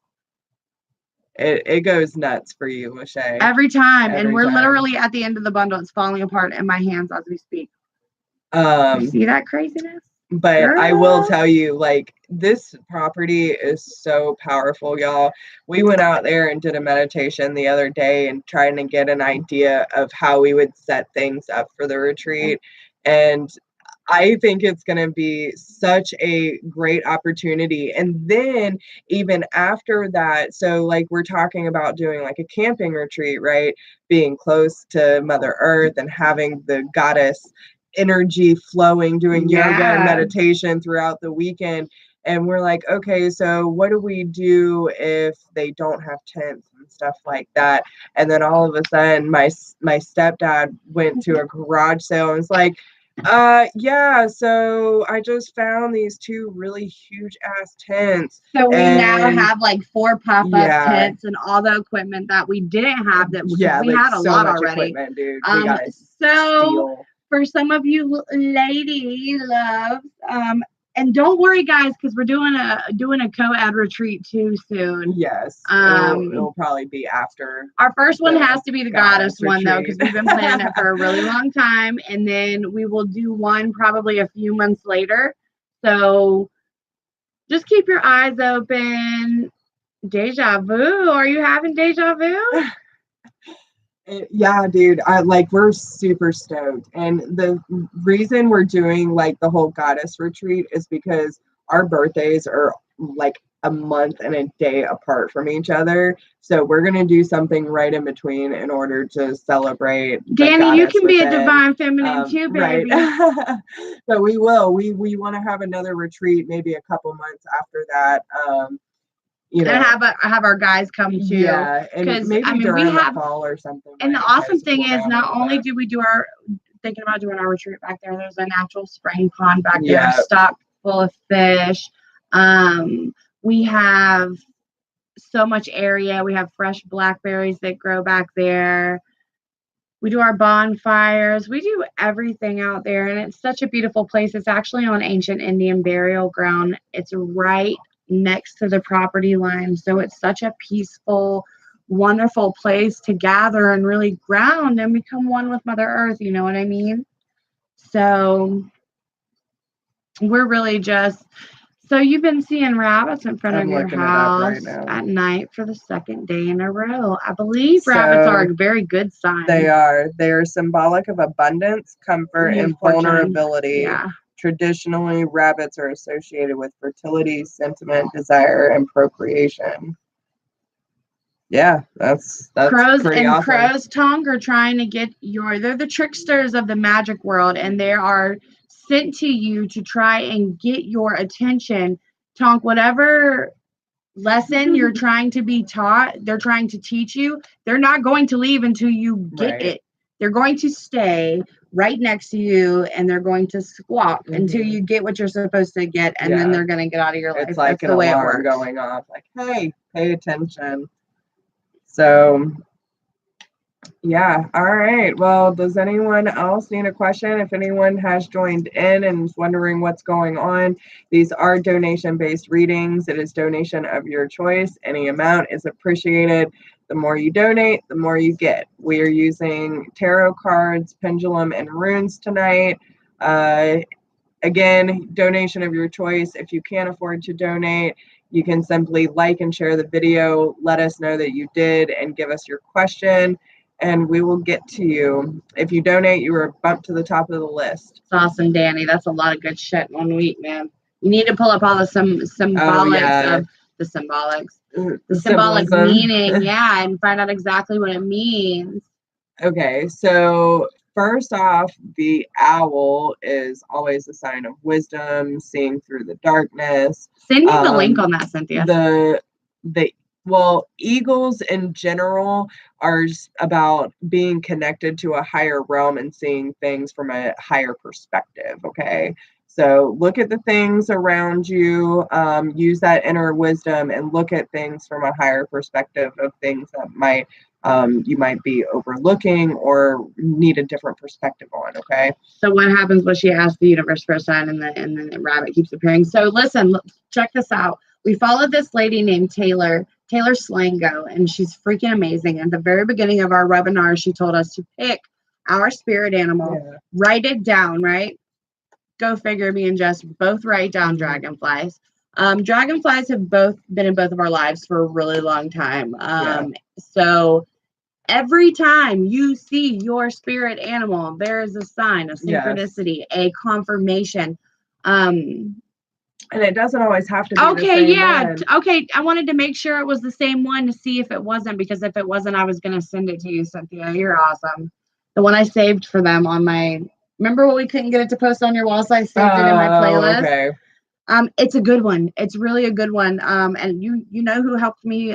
It goes nuts for you, Lachey. Every time. And we're literally at the end of the bundle. It's falling apart in my hands as we speak. You see that craziness? But girl. I will tell you, like, this property is so powerful, y'all. We went out there and did a meditation the other day and trying to get an idea of how we would set things up for the retreat. And I think it's going to be such a great opportunity. And then even after that, so like we're talking about doing like a camping retreat, right? Being close to Mother Earth and having the goddess energy flowing, doing yoga and meditation throughout the weekend. And we're like, okay, so what do we do if they don't have tents and stuff like that? And then all of a sudden my stepdad went to a garage sale and was like, so I just found these 2 really huge ass tents. So we now have like 4 pop-up tents and all the equipment that we didn't have, that we had a lot already. Dude. So for some of you lady loves, and don't worry guys, because we're doing a co-ed retreat too soon. Yes. It'll probably be after. Our first one has to be the goddess one though, because we've been planning it for a really long time. And then we will do one probably a few months later. So just keep your eyes open. Deja vu. Are you having deja vu? Yeah, dude, we're super stoked. And the reason we're doing like the whole goddess retreat is because our birthdays are like a month and a day apart from each other. So we're going to do something right in between in order to celebrate. Danny, you can be a divine feminine too, baby. Right. But we will. We want to have another retreat maybe a couple months after that. You know, and have our guys come too. Yeah, and maybe during the fall or something. And the awesome thing is, not only do we do thinking about doing our retreat back there, there's a natural spring pond back there, stocked full of fish. We have so much area. We have fresh blackberries that grow back there. We do our bonfires. We do everything out there, and it's such a beautiful place. It's actually on ancient Indian burial ground. It's right next to the property line. So it's such a peaceful, wonderful place to gather and really ground and become one with Mother Earth. You know what I mean? So we're really just, so you've been seeing rabbits in front of your house at night for the 2nd day in a row. I believe rabbits are a very good sign. They are. They are symbolic of abundance, comfort, and vulnerability. Yeah. Traditionally, rabbits are associated with fertility, sentiment, desire, and procreation. Yeah, that's Crows pretty and awesome. crows, Tonk, are trying to get they're the tricksters of the magic world, and they are sent to you to try and get your attention. Tonk, whatever lesson you're trying to be taught, they're trying to teach you, they're not going to leave until you get it. They're going to stay right next to you, and they're going to squawk until you get what you're supposed to get, and then they're going to get out of your life. It's like that's the way it alarm works. going off, like, hey, pay attention. So yeah, all right. Well, does anyone else need a question? If anyone has joined in and is wondering what's going on, these are donation-based readings. It is donation of your choice. Any amount is appreciated. The more you donate, the more you get. We are using tarot cards, pendulum, and runes tonight. Again, donation of your choice. If you can't afford to donate, you can simply like and share the video. Let us know that you did and give us your question, and we will get to you. If you donate, you are bumped to the top of the list. It's awesome, Danny. That's a lot of good shit in 1 week, man. You need to pull up all the symbolics of the symbolics. The symbolic meaning, and find out exactly what it means. Okay, so first off, the owl is always a sign of wisdom, seeing through the darkness. Send me the link on that, Cynthia. Well, eagles in general are about being connected to a higher realm and seeing things from a higher perspective, okay? So look at the things around you, use that inner wisdom, and look at things from a higher perspective of things that you might be overlooking or need a different perspective on, okay? So what happens when she asks the universe for a sign and the rabbit keeps appearing? So listen, check this out. We followed this lady named Taylor Slango, and she's freaking amazing. At the very beginning of our webinar, she told us to pick our spirit animal, write it down, right? Go figure, me and Jess both write down dragonflies. Dragonflies have both been in both of our lives for a really long time. So every time you see your spirit animal, there is a sign, a synchronicity, a confirmation. And it doesn't always have to be the same one. Okay, I wanted to make sure it was the same one to see if it wasn't, because if it wasn't, I was going to send it to you, Cynthia. You're awesome. The one I saved for them on my... Remember when we couldn't get it to post on your wall, so I saved it in my playlist? Okay. It's a good one. It's really a good one. And you know who helped me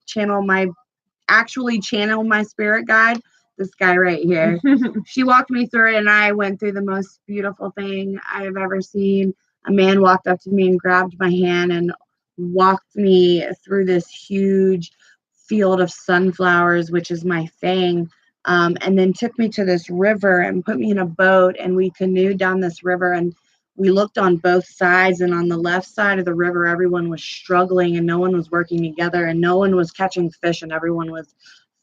channel my spirit guide? This guy right here. She walked me through it, and I went through the most beautiful thing I have ever seen. A man walked up to me and grabbed my hand and walked me through this huge field of sunflowers, which is my fang, and then took me to this river and put me in a boat, and we canoed down this river, and we looked on both sides, and on the left side of the river, everyone was struggling and no one was working together and no one was catching fish and everyone was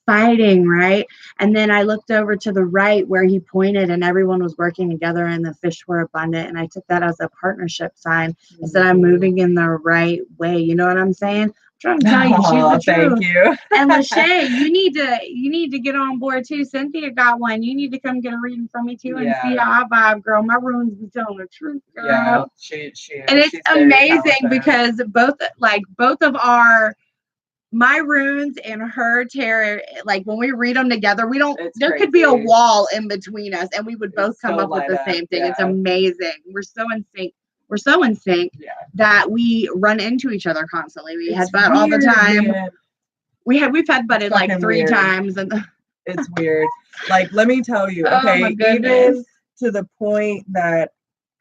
fighting, right? And then I looked over to the right where he pointed and everyone was working together and the fish were abundant, and I took that as a partnership sign. I said, I'm moving in the right way. You know what I'm saying? I'm trying to tell you, she's the truth. Thank you. And Lachey, you need to get on board too. Cynthia got one. You need to come get a reading from me too and see how I vibe, girl. My runes be telling the truth, girl. Yeah, she and it's amazing because both of my runes and her tarot, like when we read them together, there could be a wall in between us and we would both come up with the same thing. It's amazing. We're so in sync. That we run into each other constantly. We headbutt all the time. Man. We've headbutted like 3 times. And it's weird. Like, let me tell you, okay, even to the point that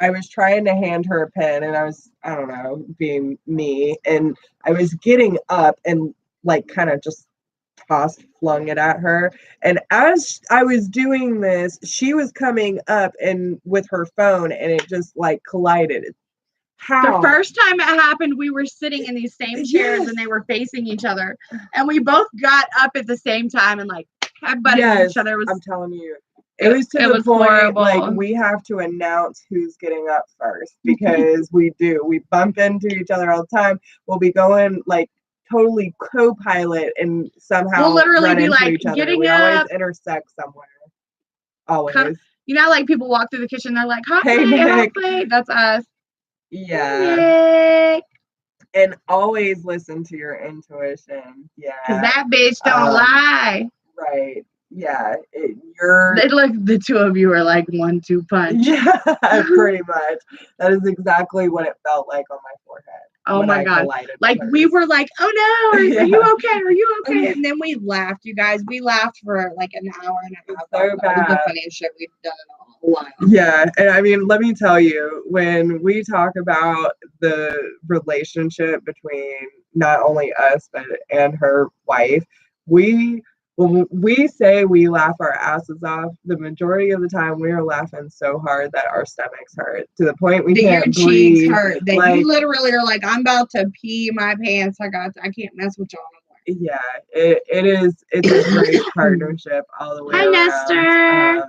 I was trying to hand her a pen and I was, I don't know, being me, and I was getting up and like kind of just flung it at her. And as I was doing this, she was coming up and with her phone and it just like collided. How? The first time it happened, we were sitting in these same chairs and they were facing each other. And we both got up at the same time and like headbutted each other. I'm telling you. It was to the point horrible. Like we have to announce who's getting up first because we bump into each other all the time. We'll be going like totally co-pilot and somehow we'll literally run be into like each other. Getting we up. always intersect somewhere. Always. You know, like people walk through the kitchen, they're like, hot Hey, plate, hot Nick. plate. That's us. Yeah. Nick. And always listen to your intuition. Yeah. Because that bitch don't lie. Right. Yeah. They look, the two of you are like 1-2 punch. Yeah, pretty much. That is exactly what it felt like on my forehead. Oh my God. Like we were like, oh no, are you okay? Are you okay? And then we laughed, you guys. We laughed for like an hour and a half. So bad. It was the funniest shit we've done in a while. Yeah. And I mean, let me tell you, when we talk about the relationship between not only us, but and her wife, when we say we laugh our asses off, the majority of the time we are laughing so hard that our stomachs hurt to the point we can't breathe. Cheeks hurt. That like, you literally are like, I'm about to pee my pants. I can't mess with y'all no more. Yeah, it's a great partnership all the way around. Hi, Nestor.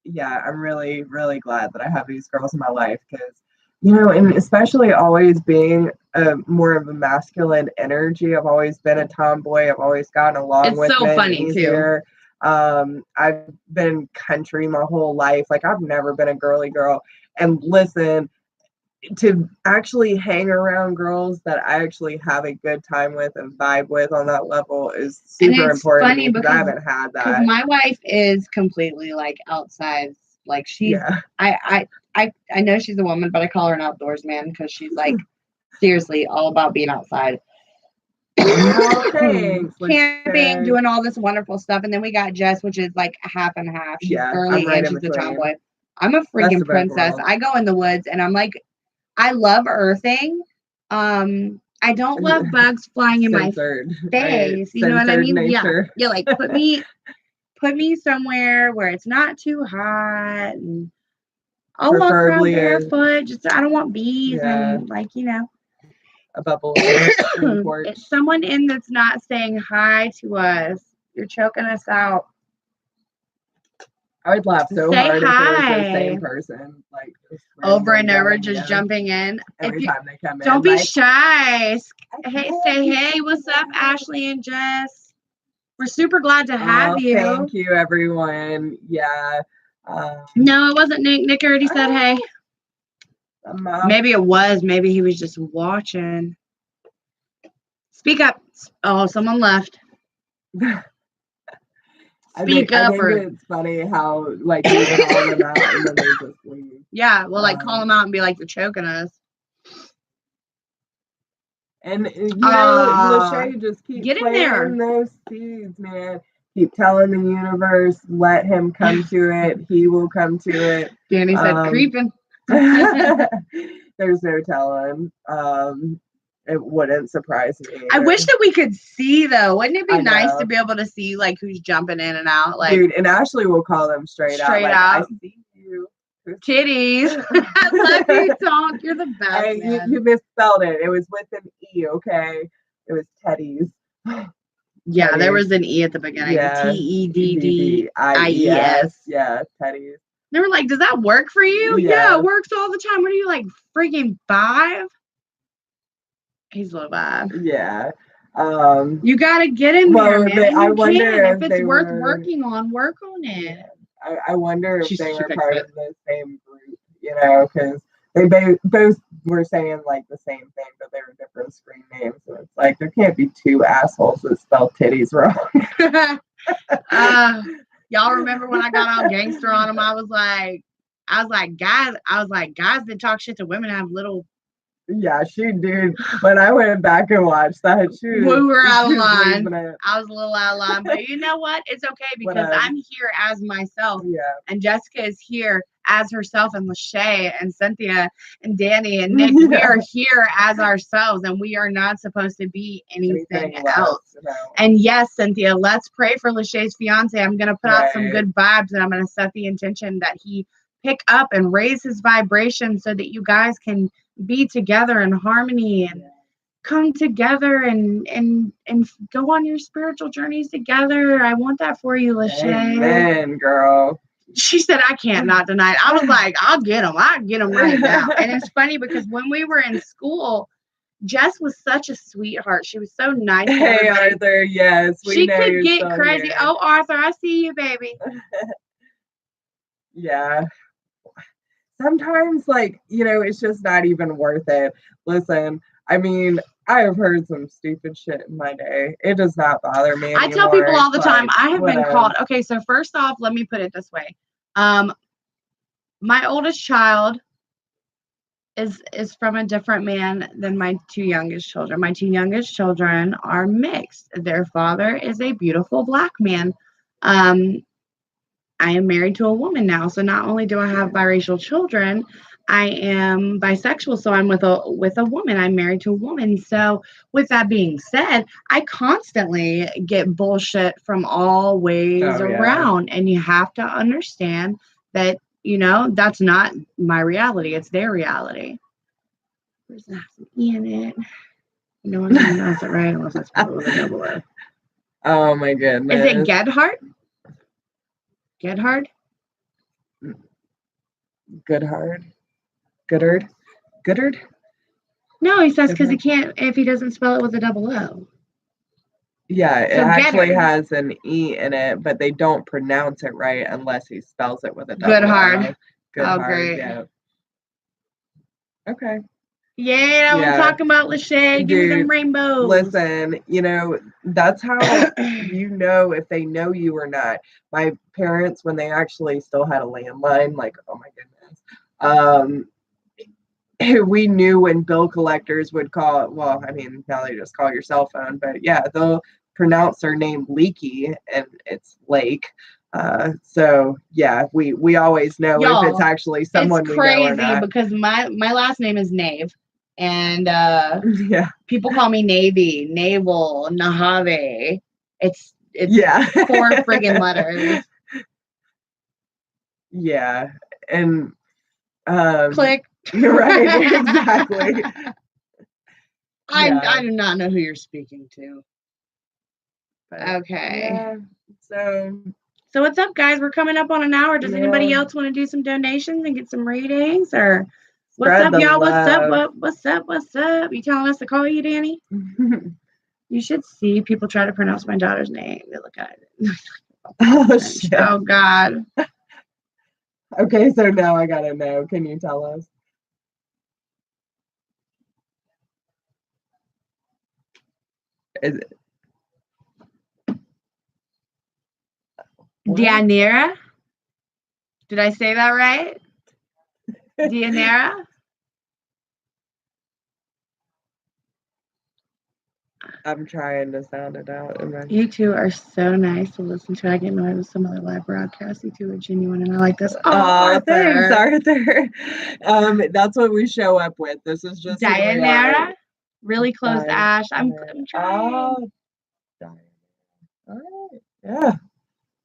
Yeah, I'm really, really glad that I have these girls in my life because, you know, and especially always being more of a masculine energy. I've always been a tomboy. I've always gotten along with men easier. I've been country my whole life. Like, I've never been a girly girl. And listen, to actually hang around girls that I actually have a good time with and vibe with on that level is super important. Funny because I haven't had that. Because my wife is completely like outside. Like she's, I know she's a woman, but I call her an outdoors man because she's like seriously all about being outside. Camping, doing all this wonderful stuff. And then we got Jess, which is like half and half. She's girly and she's a tomboy. I'm a freaking princess. I go in the woods and I'm like, I love earthing. I don't love bugs flying in my face. You know what I mean? Nature. Yeah, like put me somewhere where it's not too hot, and I'll walk around barefoot. Just I don't want bees and like, you know, a bubble. It's someone in that's not saying hi to us. You're choking us out. I would laugh so hard if it was the same person, like over and over, just jumping in. Every time they come in. Don't be shy. Hey, say hey, what's up, Ashley and Jess? We're super glad to have you. Thank you, everyone. Yeah. No, it wasn't Nick. Nick already said hey. Maybe it was. Maybe he was just watching. Speak up. Oh, someone left. I think it's funny how like you call them out and then they just leave. Yeah, well, like call them out and be like, "You're choking us." And you know, Lachey just keep planting those seeds, man. Keep telling the universe, let him come to it. He will come to it. Danny said, "Creeping." There's no telling. It wouldn't surprise me. I wish that we could see, though. Wouldn't it be nice to be able to see, like, who's jumping in and out? Like, dude, and Ashley will call them straight out. I see you. Titties. I love you, Tonk. You're the best, man. You misspelled it. It was with an E, okay? It was teddies. Yeah, there was an E at the beginning. Yeah. Teddies. Yeah, teddies. They were like, does that work for you? Yeah, it works all the time. What are you, like, freaking 5? He's low 5. Yeah. You gotta get in there, man. I wonder if it's worth working on, work on it. I wonder if they were part of the same group, you know, because they both were saying like the same thing, but they were different screen names. So it's like there can't be 2 assholes that spell titties wrong. Y'all remember when I got all gangster on them? I was like, guys that talk shit to women have little. Yeah, she did. When I went back and watched that, we were out of line. I was a little out of line, but you know what? It's okay because I'm here as myself. Yeah. And Jessica is here as herself, and Lachey and Cynthia and Danny and Nick. We are here as ourselves, and we are not supposed to be anything else. No. And yes, Cynthia, let's pray for Lachey's fiance. I'm going to put out some good vibes, and I'm going to set the intention that he pick up and raise his vibration so that you guys can be together in harmony and come together and go on your spiritual journeys together. I want that for you, Lachey. Amen, girl. She said, I can't not deny it. I was like, I'll get him right now. And it's funny because when we were in school, Jess was such a sweetheart. She was so nice. Hey, Arthur, yes. She could get crazy. Here. Oh, Arthur, I see you, baby. Yeah. Sometimes, like, it's just not even worth it. Listen, I mean, I have heard some stupid shit in my day. It does not bother me anymore. I tell people all the time, like, I have been whatever. called. Okay, so first off, let me put it this way. My oldest child is from a different man than my two youngest children. My two youngest children are mixed. Their father is a beautiful black man. I am married to a woman now, so not only do I have biracial children, I am bisexual, so I'm with a woman. I'm married to a woman. So with that being said, I constantly get bullshit from all ways around, and you have to understand that, that's not my reality. It's their reality. There's not some E in it. No one's gonna pronounce it right unless I spell it with a double O. Oh my goodness. Is it Gedhard? Gedhard? Goodhard? Goodard? Goodard? No, he says because he can't if he doesn't spell it with a double O. Yeah, it actually has an E in it, but they don't pronounce it right unless he spells it with a double O. Goodhard. Goodhard, Oh, great. yeah. Okay. Yeah, I'm talking about Lachey. Give me them rainbows. Listen, that's how you know if they know you or not. My parents, when they actually still had a landline, like, oh my goodness, we knew when bill collectors would call. Well, I mean, now they just call your cell phone, but yeah, they'll pronounce their name Leaky, and it's Lake. So yeah, we always know if it's actually someone we know or not. It's crazy because my last name is Nave, and people call me Navy, Naval, Nahave. It's 4 friggin' letters. Yeah, and click. You're right, exactly. I do not know who you're speaking to. But, okay. Yeah, so what's up, guys? We're coming up on an hour. Does anybody else want to do some donations and get some readings? Or what's up, y'all? What's up? What's up? You telling us to call you, Danny? You should see people try to pronounce my daughter's name. They look at it. Oh, shit. Oh, God. Okay, so now I gotta know. Can you tell us? Is it Dianera? Did I say that right? Dianera? I'm trying to sound it out. You two are so nice to listen to. I get annoyed with some other live broadcasts. You two are genuine, and I like this. Oh, thanks, Arthur. That's what we show up with. This is just Dianera. Really close, Ash. I'm trying. Oh, all right. Yeah,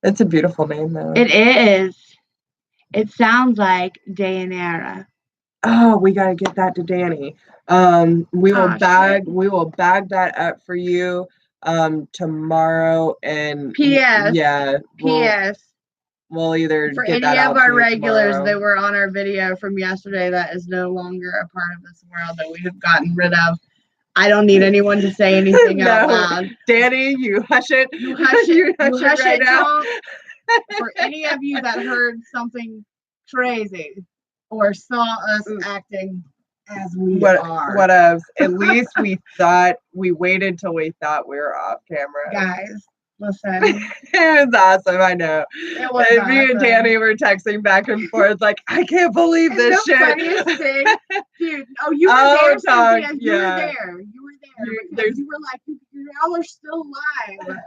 it's a beautiful name, though. It is. It sounds like Dianera. Oh, we gotta get that to Danny. We will bag that up for you tomorrow, and P.S. We'll either for get any that of our regulars tomorrow. that were on our video from yesterday that is no longer a part of this world that we have gotten rid of. I don't need anyone to say anything out loud. Danny, you hush it. You hush it right now. now. For any of you that heard something crazy or saw us acting as we are. Whatevs. At least we waited till we thought we were off camera. Guys, listen. It was awesome, I know. It was awesome. Me and Danny were texting back and forth like, I can't believe this shit. Funniest thing, dude. Oh, you were there, Cynthia. You were there. You were like, y'all are still alive.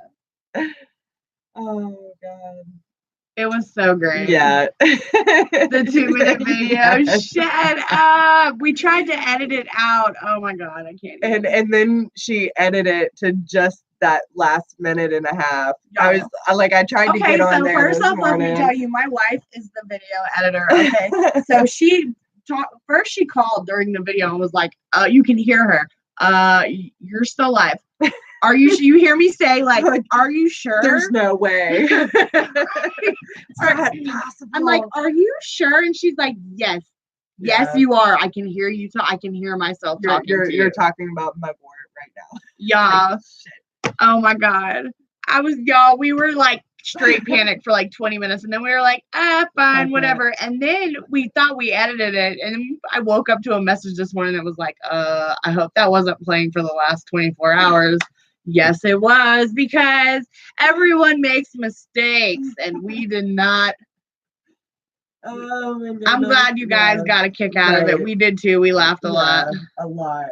Oh, God. It was so great. Yeah. The 2-minute video. Shut up. We tried to edit it out. Oh my God, I can't. And then she edited it to just that last minute and a half. I tried to get on there. Okay, so first off, let me tell you, my wife is the video editor. Okay, so she called during the video and was like, "You can hear her. You're still live. Are you hear me say like, are you sure? There's no way. It's not possible. I'm like, are you sure? And she's like, yes. Yes, you are. I can hear you. I can hear myself talking to you. You're talking about my board right now. Yeah. Oh my God. We were like straight panic for like 20 minutes. And then we were like, fine, whatever. And then we thought we edited it. And I woke up to a message this morning that was like, I hope that wasn't playing for the last 24 hours. Yes, it was, because everyone makes mistakes and we did not. Oh my goodness. I'm glad you guys got a kick out of it. We did too. We laughed a lot. A lot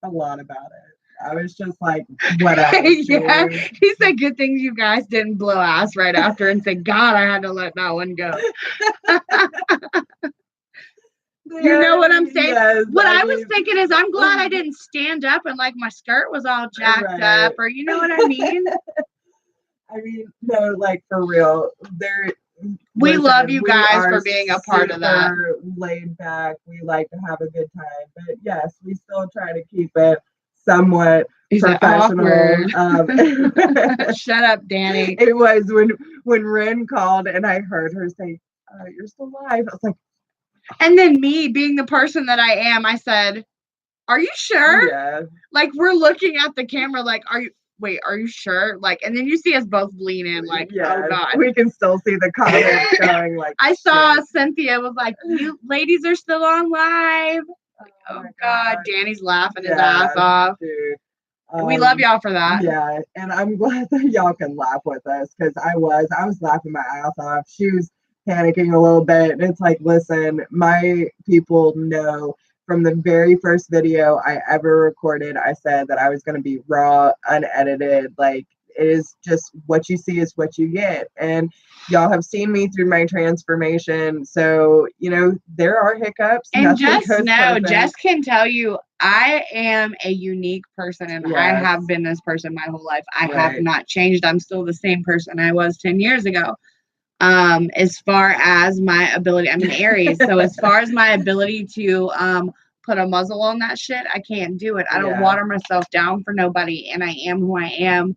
about it. I was just like, whatever. Yeah, he said good things you guys didn't blow ass right after and said, God, I had to let that one go. You know what I'm saying? Yes, what I was thinking is I'm glad I didn't stand up and like my skirt was all jacked up, or you know what I mean? I mean, no, like for real. We love you guys for being a part of that. Laid back. We like to have a good time. But yes, we still try to keep it somewhat professional. Shut up, Danny. It was when Ren called and I heard her say, you're still live. I was like, and then me being the person that I am, I said, are you sure? Yeah. Like we're looking at the camera like, are you sure? Like, and then you see us both lean in like, oh God. We can still see the comments going like, I saw Cynthia was like, you ladies are still on live. Oh God. Danny's laughing his ass off. Dude. We love y'all for that. Yeah, and I'm glad that y'all can laugh with us, because I was laughing my ass off. She was panicking a little bit. And it's like, listen, my people know from the very first video I ever recorded, I said that I was going to be raw, unedited. Like, it is just what you see is what you get. And y'all have seen me through my transformation. So, you know, there are hiccups. And just know, Jess can tell you, I am a unique person, and I have been this person my whole life. I have not changed. I'm still the same person I was 10 years ago. As far as my ability, I'm an Aries. So as far as my ability to put a muzzle on that shit, I can't do it. I don't water myself down for nobody, and I am who I am.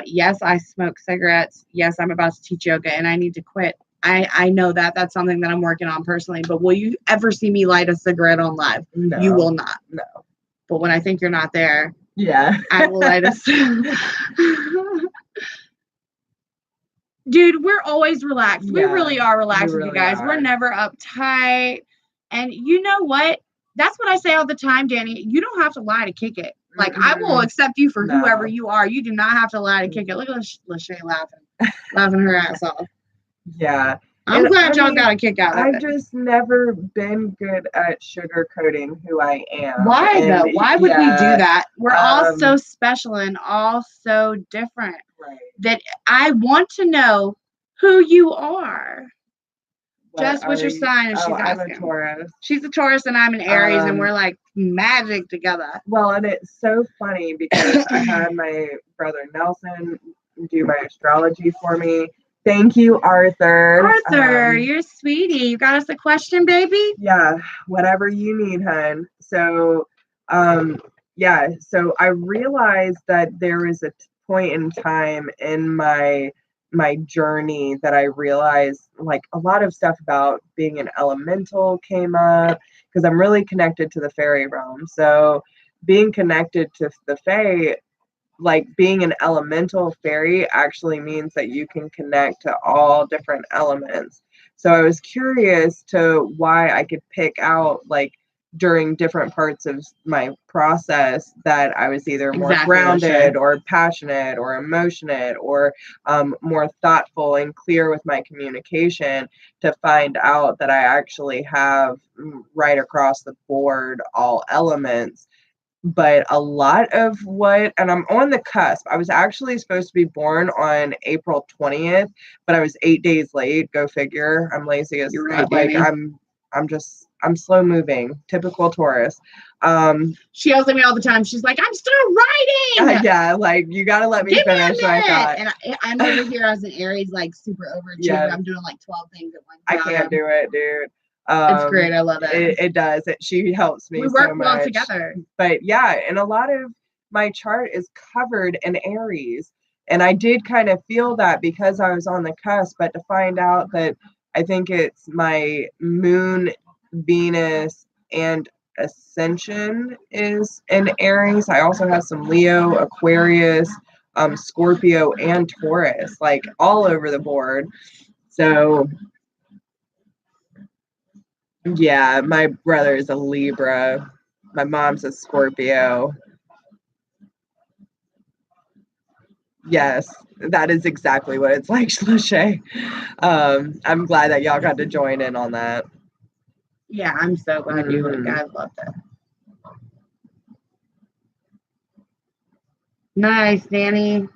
Yes, I smoke cigarettes. Yes, I'm about to teach yoga, and I need to quit. I know that that's something that I'm working on personally, but will you ever see me light a cigarette on live? No, you will not. No. But when I think you're not there, I will light a Dude, we're always relaxed. We really are relaxed with you guys. We're never uptight. And you know what? That's what I say all the time, Danny. You don't have to lie to kick it. Like, I will accept you for whoever you are. You do not have to lie to kick it. Look at Lachey laughing her ass off. Yeah. I'm glad y'all got a kick out of it. I've just never been good at sugarcoating who I am. Why, though? Why would we do that? We're all so special and all so different. Right. That I want to know who you are. Jess, what's your sign? And she's I'm a Taurus. She's a Taurus and I'm an Aries, and we're like magic together. Well, and it's so funny because I had my brother Nelson do my astrology for me. Thank you, Arthur. Arthur, you're a sweetie. You got us a question, baby? Yeah, whatever you need, hun. So, so I realized that there is a point in time in my journey that I realized, like, a lot of stuff about being an elemental came up, because I'm really connected to the fairy realm. So being connected to the fae, like being an elemental fairy, actually means that you can connect to all different elements. So I was curious to why I could pick out, like, during different parts of my process, that I was either more grounded or passionate or emotionate or more thoughtful and clear with my communication, to find out that I actually have right across the board all elements. But a lot of and I'm on the cusp. I was actually supposed to be born on April 20th, but I was 8 days late. Go figure. I'm lazy as right, like I'm slow moving, typical Taurus. She yells at me all the time. She's like, I'm still writing. Like, you gotta let me finish. I thought, and I'm over here as an Aries, like super overachiever. Yeah. I'm doing like 12 things at once. I can't do it, dude. It's great. I love it. It does. She helps me. We work so well much together. But yeah, and a lot of my chart is covered in Aries, and I did kind of feel that because I was on the cusp. But to find out that I think it's my moon, Venus, and ascension is in Aries. I also have some Leo, Aquarius, Scorpio and Taurus, like all over the board. So yeah, my brother is a Libra. My mom's a Scorpio. Yes, that is exactly what it's like, Lachey. I'm glad that y'all got to join in on that. Yeah, I'm so glad you guys loved it. Nice, Danny.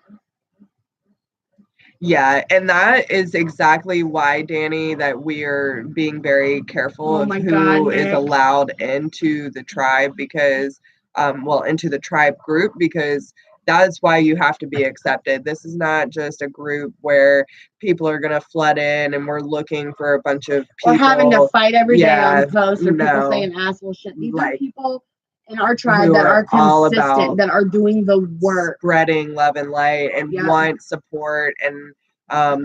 Yeah, and that is exactly why, Danny, that we're being very careful of who is allowed into the tribe because, into the tribe group, because that's why you have to be accepted. This is not just a group where people are going to flood in and we're looking for a bunch of people. Or having to fight every day on posts or people saying asshole shit. These are people in our tribe that are consistent, that are doing the work, spreading love and light, and want support and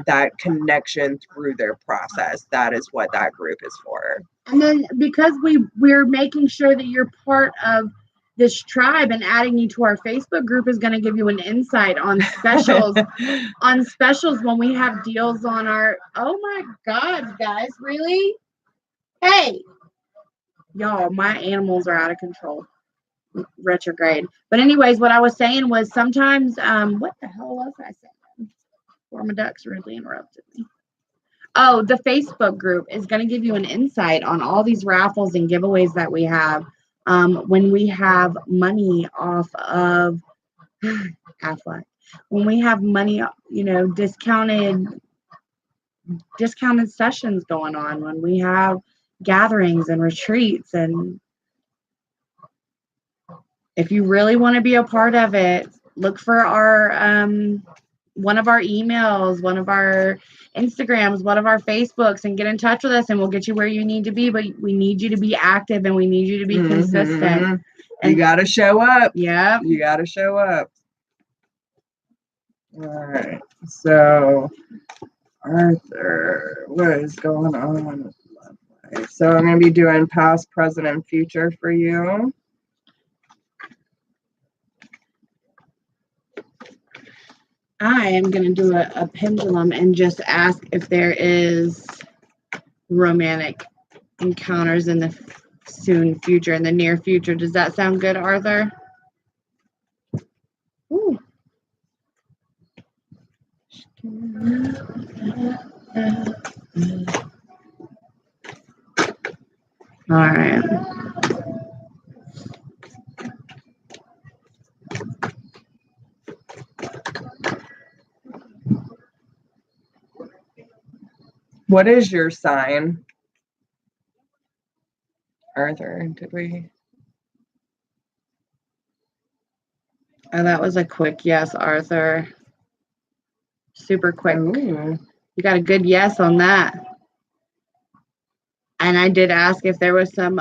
that connection through their process. That is what that group is for. And then because we're making sure that you're part of this tribe, and adding you to our Facebook group is going to give you an insight on specials when we have deals on our, oh my God, guys, really? Hey, y'all, my animals are out of control. Retrograde. But anyways, what I was saying was sometimes, what the hell was I saying? Forma Ducks rudely interrupted me. Oh, the Facebook group is going to give you an insight on all these raffles and giveaways that we have. When we have money off of Affleck, when we have money, discounted sessions going on, when we have gatherings and retreats, and if you really want to be a part of it, look for our one of our emails, one of our Instagrams, one of our Facebooks, and get in touch with us, and we'll get you where you need to be. But we need you to be active, and we need you to be consistent. And you got to show up. Yeah. You got to show up. All right. So, Arthur, what is going on? So I'm going to be doing past, present, and future for you. I am going to do a pendulum and just ask if there is romantic encounters in the soon future, in the near future. Does that sound good, Arthur? Ooh. All right. What is your sign? Arthur, did we? Oh, that was a quick yes, Arthur. Super quick. Ooh. You got a good yes on that. And I did ask if there was some,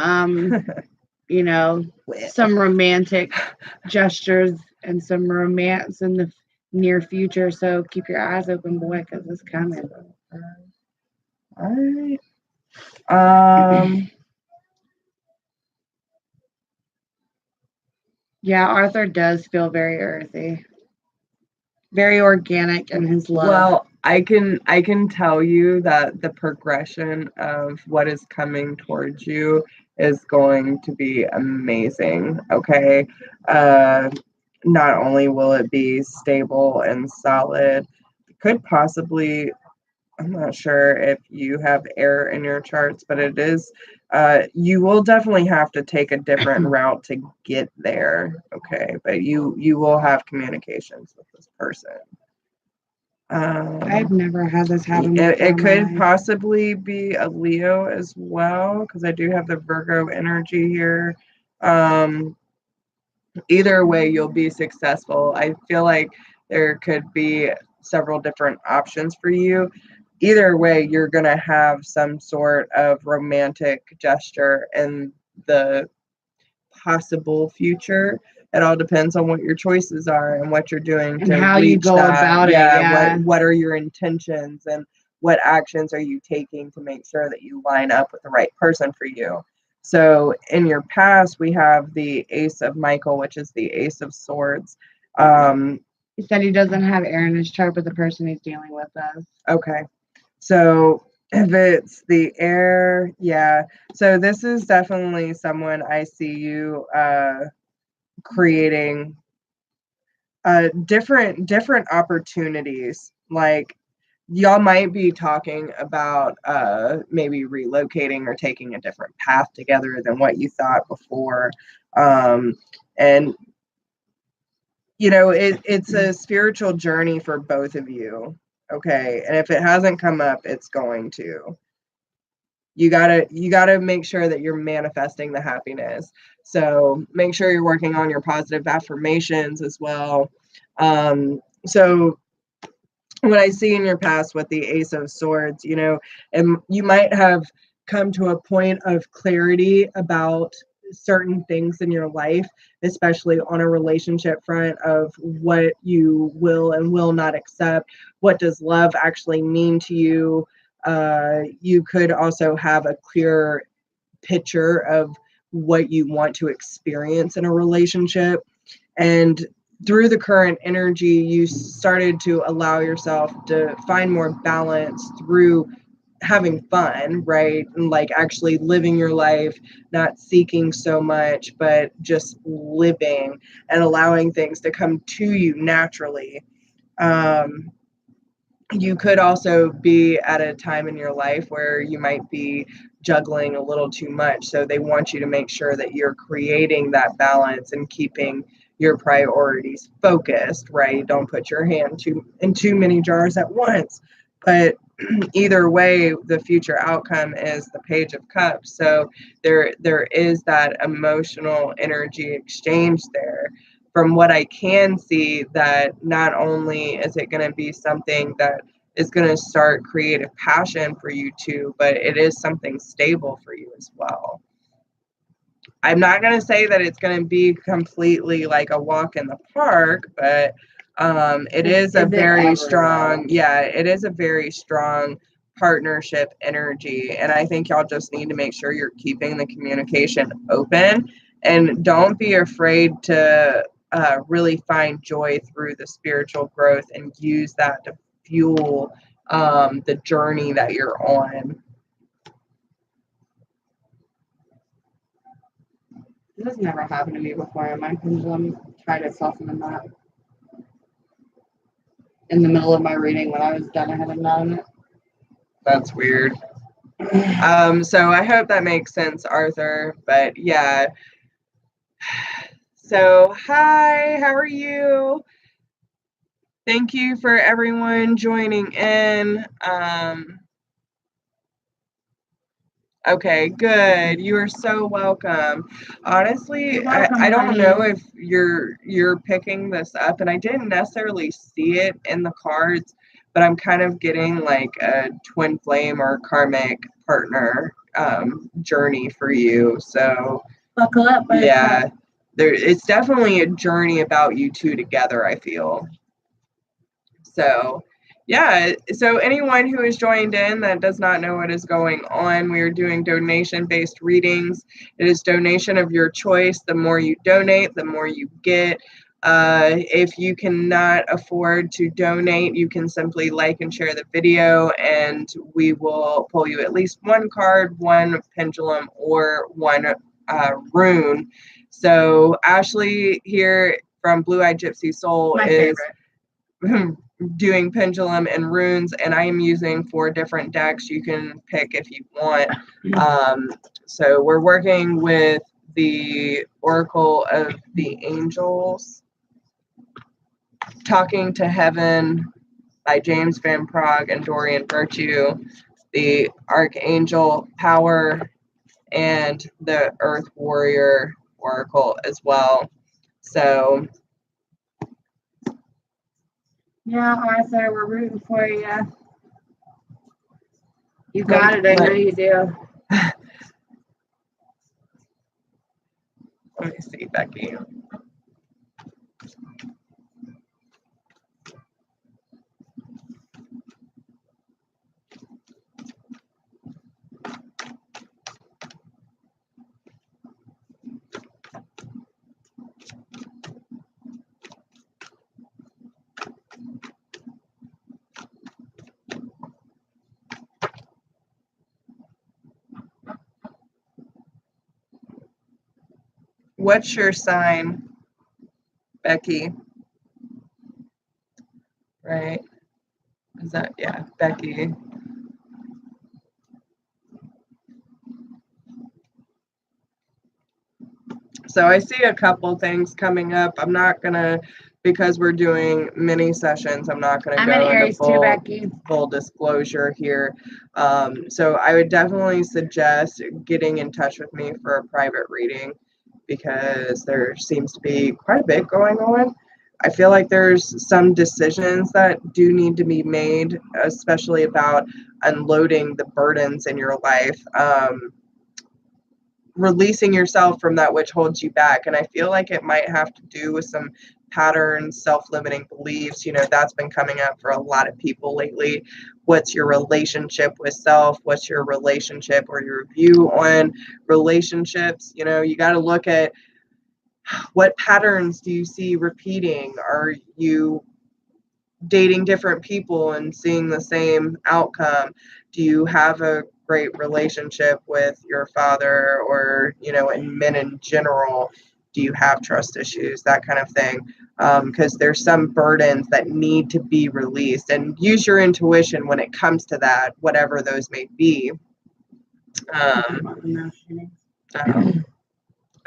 some romantic gestures and some romance in the near future. So keep your eyes open, boy, because it's coming. All right. Yeah, Arthur does feel very earthy, very organic in his love. Well, I can tell you that the progression of what is coming towards you is going to be amazing. Okay. Not only will it be stable and solid, it could possibly, I'm not sure if you have air in your charts, but it is, you will definitely have to take a different route to get there. Okay. But you will have communications with this person. I've never had this happen. It could possibly be a Leo as well, because I do have the Virgo energy here. Either way, you'll be successful. I feel like there could be several different options for you. Either way, you're going to have some sort of romantic gesture in the possible future. It all depends on what your choices are and what you're doing and how you go about it. Yeah. What are your intentions and what actions are you taking to make sure that you line up with the right person for you? So in your past, we have the Ace of Michael, which is the Ace of Swords. He said he doesn't have air in his chart, but the person he's dealing with does. Okay. So if it's the air, yeah. So this is definitely someone I see you creating different opportunities. Like y'all might be talking about maybe relocating or taking a different path together than what you thought before. And you know, it's a spiritual journey for both of you. Okay. And if it hasn't come up, it's going to. You gotta make sure that you're manifesting the happiness. So make sure you're working on your positive affirmations as well. So what I see in your past with the Ace of Swords, you know, and you might have come to a point of clarity about certain things in your life, especially on a relationship front of what you will and will not accept. What does love actually mean to you? You could also have a clear picture of what you want to experience in a relationship. And through the current energy, you started to allow yourself to find more balance through having fun, right? And like actually living your life, not seeking so much, but just living and allowing things to come to you naturally. Um, you could also be at a time in your life where you might be juggling a little too much. So they want you to make sure that you're creating that balance and keeping your priorities focused, right? Don't put your hand in too many jars at once. But either way, the future outcome is the Page of Cups. So there is that emotional energy exchange there. From what I can see, that not only is it going to be something that is going to start creative passion for you two, but it is something stable for you as well. I'm not going to say that it's going to be completely like a walk in the park, but it is a very strong, yeah, it is a very strong partnership energy. And I think y'all just need to make sure you're keeping the communication open and don't be afraid to really find joy through the spiritual growth and use that to fuel the journey that you're on. This has never happened to me before in my pendulum. Tried itself in the knot. In the middle of my reading when I was done, I had a knot in it. That's weird. So I hope that makes sense, Arthur. But yeah. So hi, how are you? Thank you for everyone joining in. Okay, good. You are so welcome. Honestly, I don't know if you're picking this up, and I didn't necessarily see it in the cards, but I'm kind of getting like a twin flame or karmic partner journey for you. So buckle up. Yeah, it's definitely a journey about you two together, I feel. So yeah, so anyone who has joined in that does not know what is going on, we are doing donation-based readings. It is donation of your choice. The more you donate, the more you get. If you cannot afford to donate, you can simply like and share the video, and we will pull you at least one card, one pendulum, or one rune. So Ashley here from Blue Eyed Gypsy Soul is doing pendulum and runes, and I am using 4 different decks. You can pick if you want. So we're working with the Oracle of the Angels, Talking to Heaven by James Van Prague and Dorian Virtue, the Archangel Power, and the Earth Warrior Oracle as well. So yeah, Arthur, we're rooting for you. You got it. I know you do. Let me see, Becky. what's your sign, Becky? Right? Is that, yeah, Becky. So I see a couple things coming up. I'm not gonna, because we're doing mini sessions, I'm not gonna go into full disclosure here. So I would definitely suggest getting in touch with me for a private reading, because there seems to be quite a bit going on. I feel like there's some decisions that do need to be made, especially about unloading the burdens in your life. Releasing yourself from that which holds you back. And I feel like it might have to do with some patterns, self-limiting beliefs. You know, that's been coming up for a lot of people lately. What's your relationship with self? What's your relationship or your view on relationships? You know, you got to look at what patterns do you see repeating? Are you dating different people and seeing the same outcome? Do you have a great relationship with your father, or, you know, and men in general? Do you have trust issues? That kind of thing. Because there's some burdens that need to be released, and use your intuition when it comes to that, whatever those may be.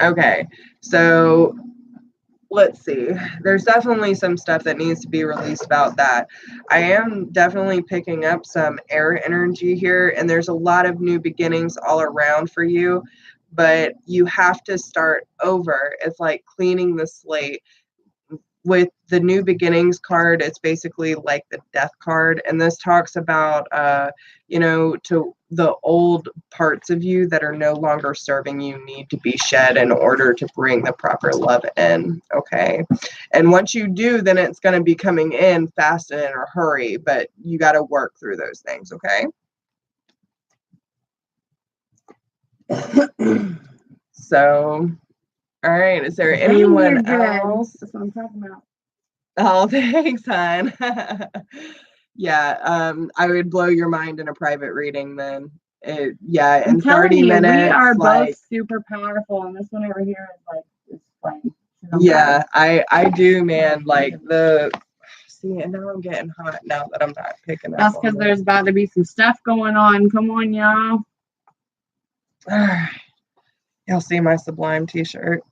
Okay, so let's see. There's definitely some stuff that needs to be released about that. I am definitely picking up some air energy here, and there's a lot of new beginnings all around for you, but you have to start over. It's like cleaning the slate. With the new beginnings card, it's basically like the death card, and this talks about you know, to the old parts of you that are no longer serving you need to be shed in order to bring the proper love in. Okay, and once you do, then it's going to be coming in fast and in a hurry, but you got to work through those things. Okay. So, all right, is there anyone else? That's what I'm talking about. Oh, thanks, hon. Yeah, I would blow your mind in a private reading then. Yeah, in 30 minutes. We are both super powerful, and this one over here is like, it's fine. Yeah, I do, man. Like see, and now I'm getting hot now that I'm not picking up. That's because there's about to be some stuff going on. Come on, y'all. You'll see my Sublime t-shirt.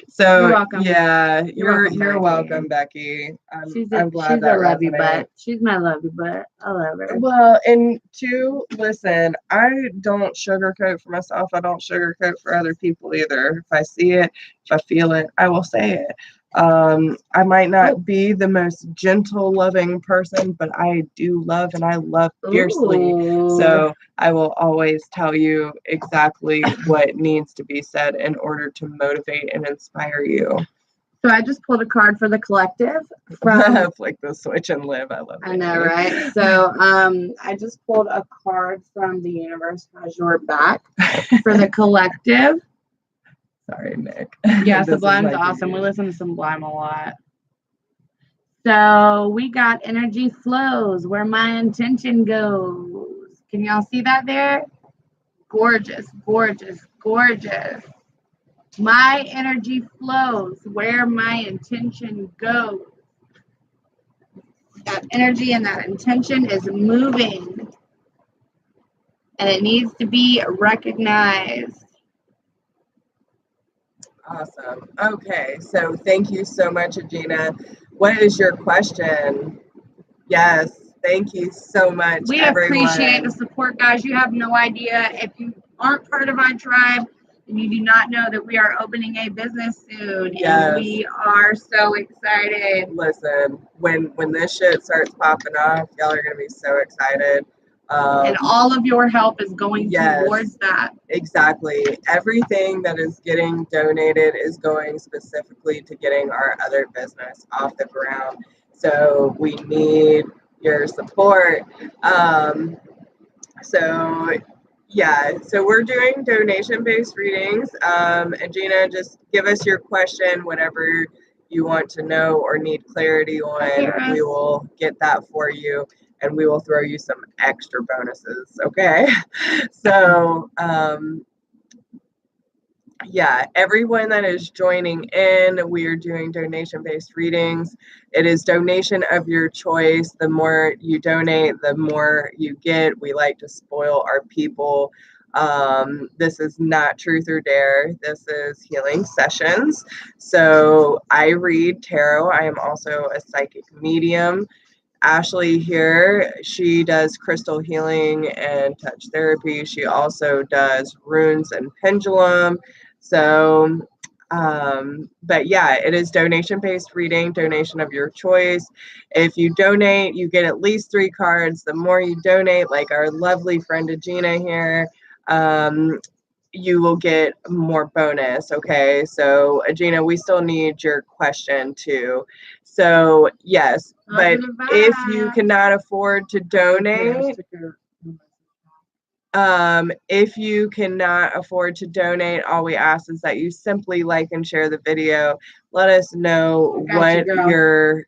So you're welcome. Yeah, you're welcome, Becky. I'm glad that I love you, but she's my lovey butt. I love her. Well, and two, listen, I don't sugarcoat for myself. I don't sugarcoat for other people either. If I see it, if I feel it, I will say it. I might not be the most gentle, loving person, but I do love, and I love fiercely. Ooh. So I will always tell you exactly what needs to be said in order to motivate and inspire you. So I just pulled a card for the collective from like the switch and live. I love it. I know, right? So I just pulled a card from the universe has your back for the collective. Sorry, Nick. Yeah, Sublime's awesome. We listen to Sublime a lot. So we got energy flows where my intention goes. Can y'all see that there? Gorgeous, gorgeous, gorgeous. My energy flows where my intention goes. That energy and that intention is moving, and it needs to be recognized. Awesome. Okay, so thank you so much, Agina. What is your question? Yes, thank you so much. We appreciate the support, guys. You have no idea. If you aren't part of our tribe, and you do not know that we are opening a business soon, and we are so excited. Listen, when this shit starts popping off, y'all are gonna be so excited. And all of your help is going towards that. Exactly. Everything that is getting donated is going specifically to getting our other business off the ground. So we need your support. So we're doing donation-based readings. And Gina, just give us your question, whatever you want to know or need clarity on. We will get that for you, and we will throw you some extra bonuses. Okay. So yeah, everyone that is joining in, we are doing donation-based readings. It is donation of your choice. The more you donate, the more you get. We like to spoil our people. This is not truth or dare. This is healing sessions. So I read tarot. I am also a psychic medium. Ashley here, she does crystal healing and touch therapy. She also does runes and pendulum. So, but yeah, it is donation-based reading, donation of your choice. If you donate, you get at least 3 cards. The more you donate, like our lovely friend Agina here, you will get more bonus. Okay, so Agina, we still need your question too. So yes, but if you cannot afford to donate, if you cannot afford to donate, all we ask is that you simply like and share the video. Let us know what your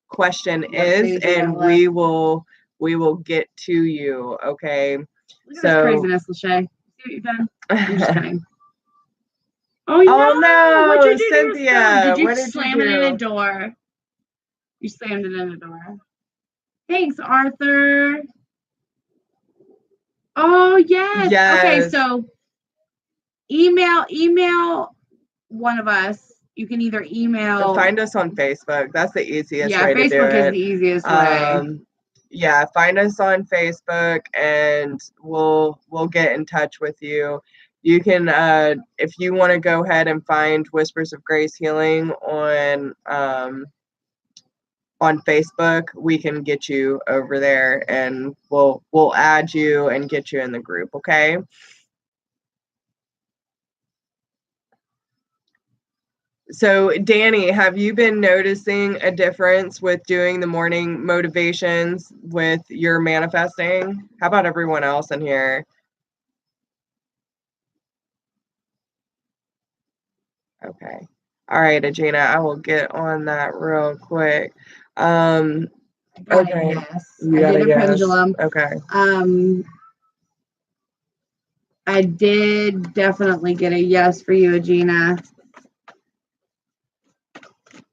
question is, and we will get to you. Okay. Look at this craziness, Lachey. See what you've done? I'm just kidding. Oh, no! What'd you do Cynthia, did you slam it in a door? You slammed it in a door. Thanks, Arthur. Oh, yes. Okay, so email one of us. You can either email. Find us on Facebook. That's the easiest way to do it. Yeah, Facebook is the easiest way. Yeah, find us on Facebook, and we'll get in touch with you. You can, if you want to go ahead and find Whispers of Grace Healing on Facebook, we can get you over there, and we'll add you and get you in the group. Okay. So, Danny, have you been noticing a difference with doing the morning motivations with your manifesting? How about everyone else in here? Okay. All right, Agina, I will get on that real quick. Okay. Yes. I did a pendulum. Okay. I did definitely get a yes for you, Agina.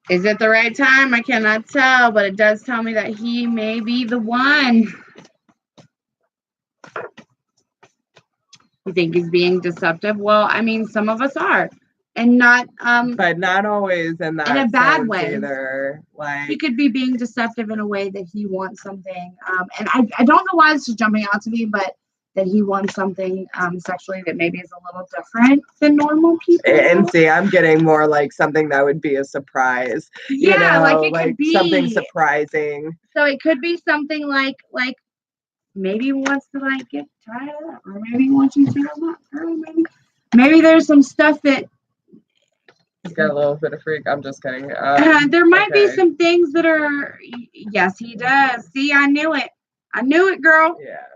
Is it the right time? I cannot tell, but it does tell me that he may be the one. You think he's being deceptive? Well, I mean, some of us are, and not but not always in a bad way either. Like, he could be being deceptive in a way that he wants something. And I don't know why this is jumping out to me, but that he wants something sexually that maybe is a little different than normal people. And see, I'm getting more like something that would be a surprise. Yeah, like it could be something surprising. So it could be something like maybe he wants to like get tied up, or maybe he wants you to feel that, or maybe there's some stuff that he's got a little bit of freak. I'm just kidding. There might be some things that are. Yes, he does. See, I knew it, girl. Yeah.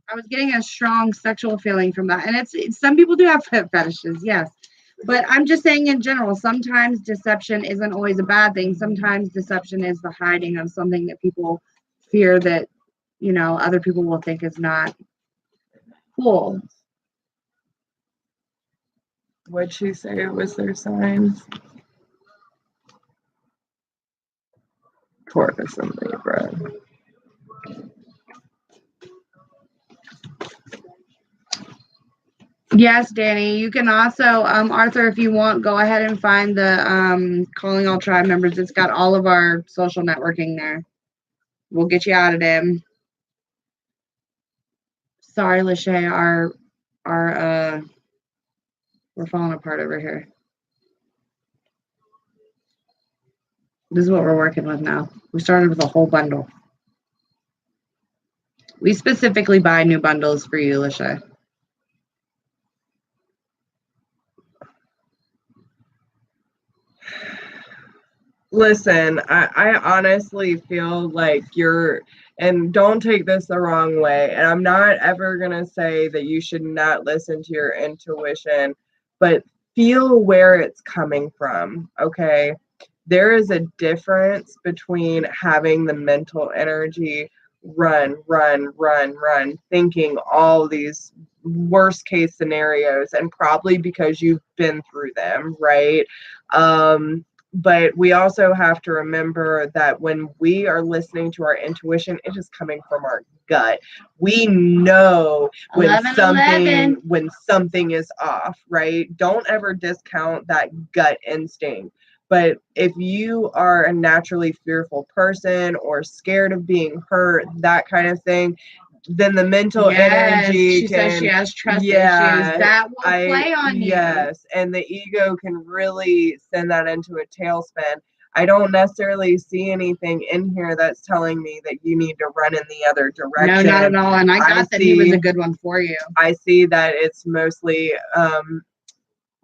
I was getting a strong sexual feeling from that, and it's some people do have fetishes, yes, but I'm just saying in general. Sometimes deception isn't always a bad thing. Sometimes deception is the hiding of something that people fear that other people will think is not cool. What'd she say was their signs? Taurus and Libra. Yes, Danny. You can also, Arthur, if you want, go ahead and find the Calling All Tribe members. It's got all of our social networking there. We'll get you out of them. Sorry, Lachey, our we're falling apart over here. This is what we're working with now. We started with a whole bundle. We specifically buy new bundles for you, Lachey. Listen, I honestly feel like and don't take this the wrong way, and I'm not ever going to say that you should not listen to your intuition, but feel where it's coming from, okay? There is a difference between having the mental energy run, thinking all these worst case scenarios, and probably because you've been through them, right? But we also have to remember that when we are listening to our intuition, it is coming from our gut. We know when something is off, right? Don't ever discount that gut instinct. But if you are a naturally fearful person or scared of being hurt, that kind of thing, then the mental energy she says she has trust issues. That will play on you. Yes, and the ego can really send that into a tailspin. I don't necessarily see anything in here that's telling me that you need to run in the other direction. No, not at all. And I got that he was a good one for you. I see that it's mostly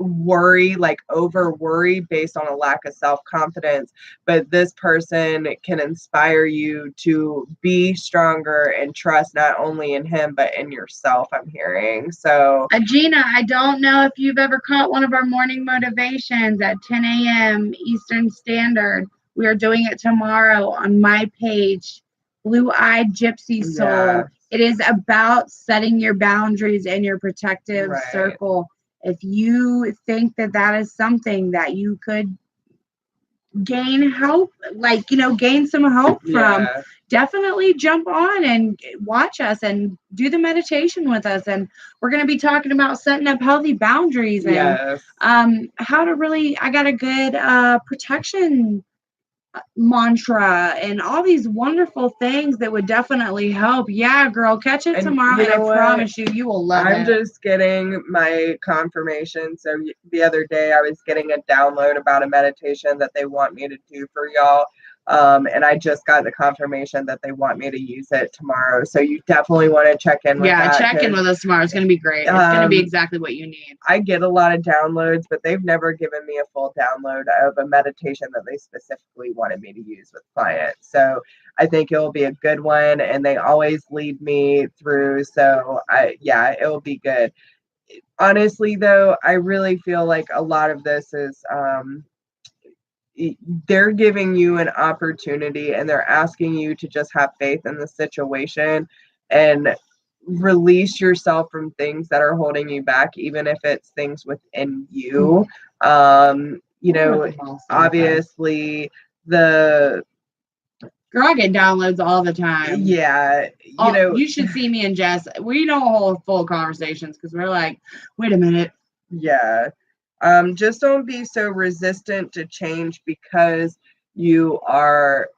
worry, like over worry based on a lack of self-confidence, but this person can inspire you to be stronger and trust not only in him but in yourself, I'm hearing. So Gina, I don't know if you've ever caught one of our morning motivations at 10 a.m. Eastern Standard. We are doing it tomorrow on my page, Blue-Eyed Gypsy Soul. Yeah. It is about setting your boundaries and your protective circle. If you think that that is something that you could gain help, like, gain some help from, definitely jump on and watch us and do the meditation with us. And we're going to be talking about setting up healthy boundaries and how to really, I got a good protection mantra and all these wonderful things that would definitely help. Yeah, girl, catch it tomorrow, and I promise you will love it. I'm just getting my confirmation. So the other day I was getting a download about a meditation that they want me to do for y'all. And I just got the confirmation that they want me to use it tomorrow. So you definitely want to check in with that. Yeah, check in with us tomorrow. It's going to be great. It's going to be exactly what you need. I get a lot of downloads, but they've never given me a full download of a meditation that they specifically wanted me to use with clients. So I think it will be a good one, and they always lead me through. So it will be good. Honestly, though, I really feel like a lot of this is they're giving you an opportunity, and they're asking you to just have faith in the situation and release yourself from things that are holding you back, even if it's things within you. Obviously the girl, I get downloads all the time. Yeah. You should see me and Jess. We don't hold full conversations because we're like, wait a minute. Yeah. Just don't be so resistant to change because you are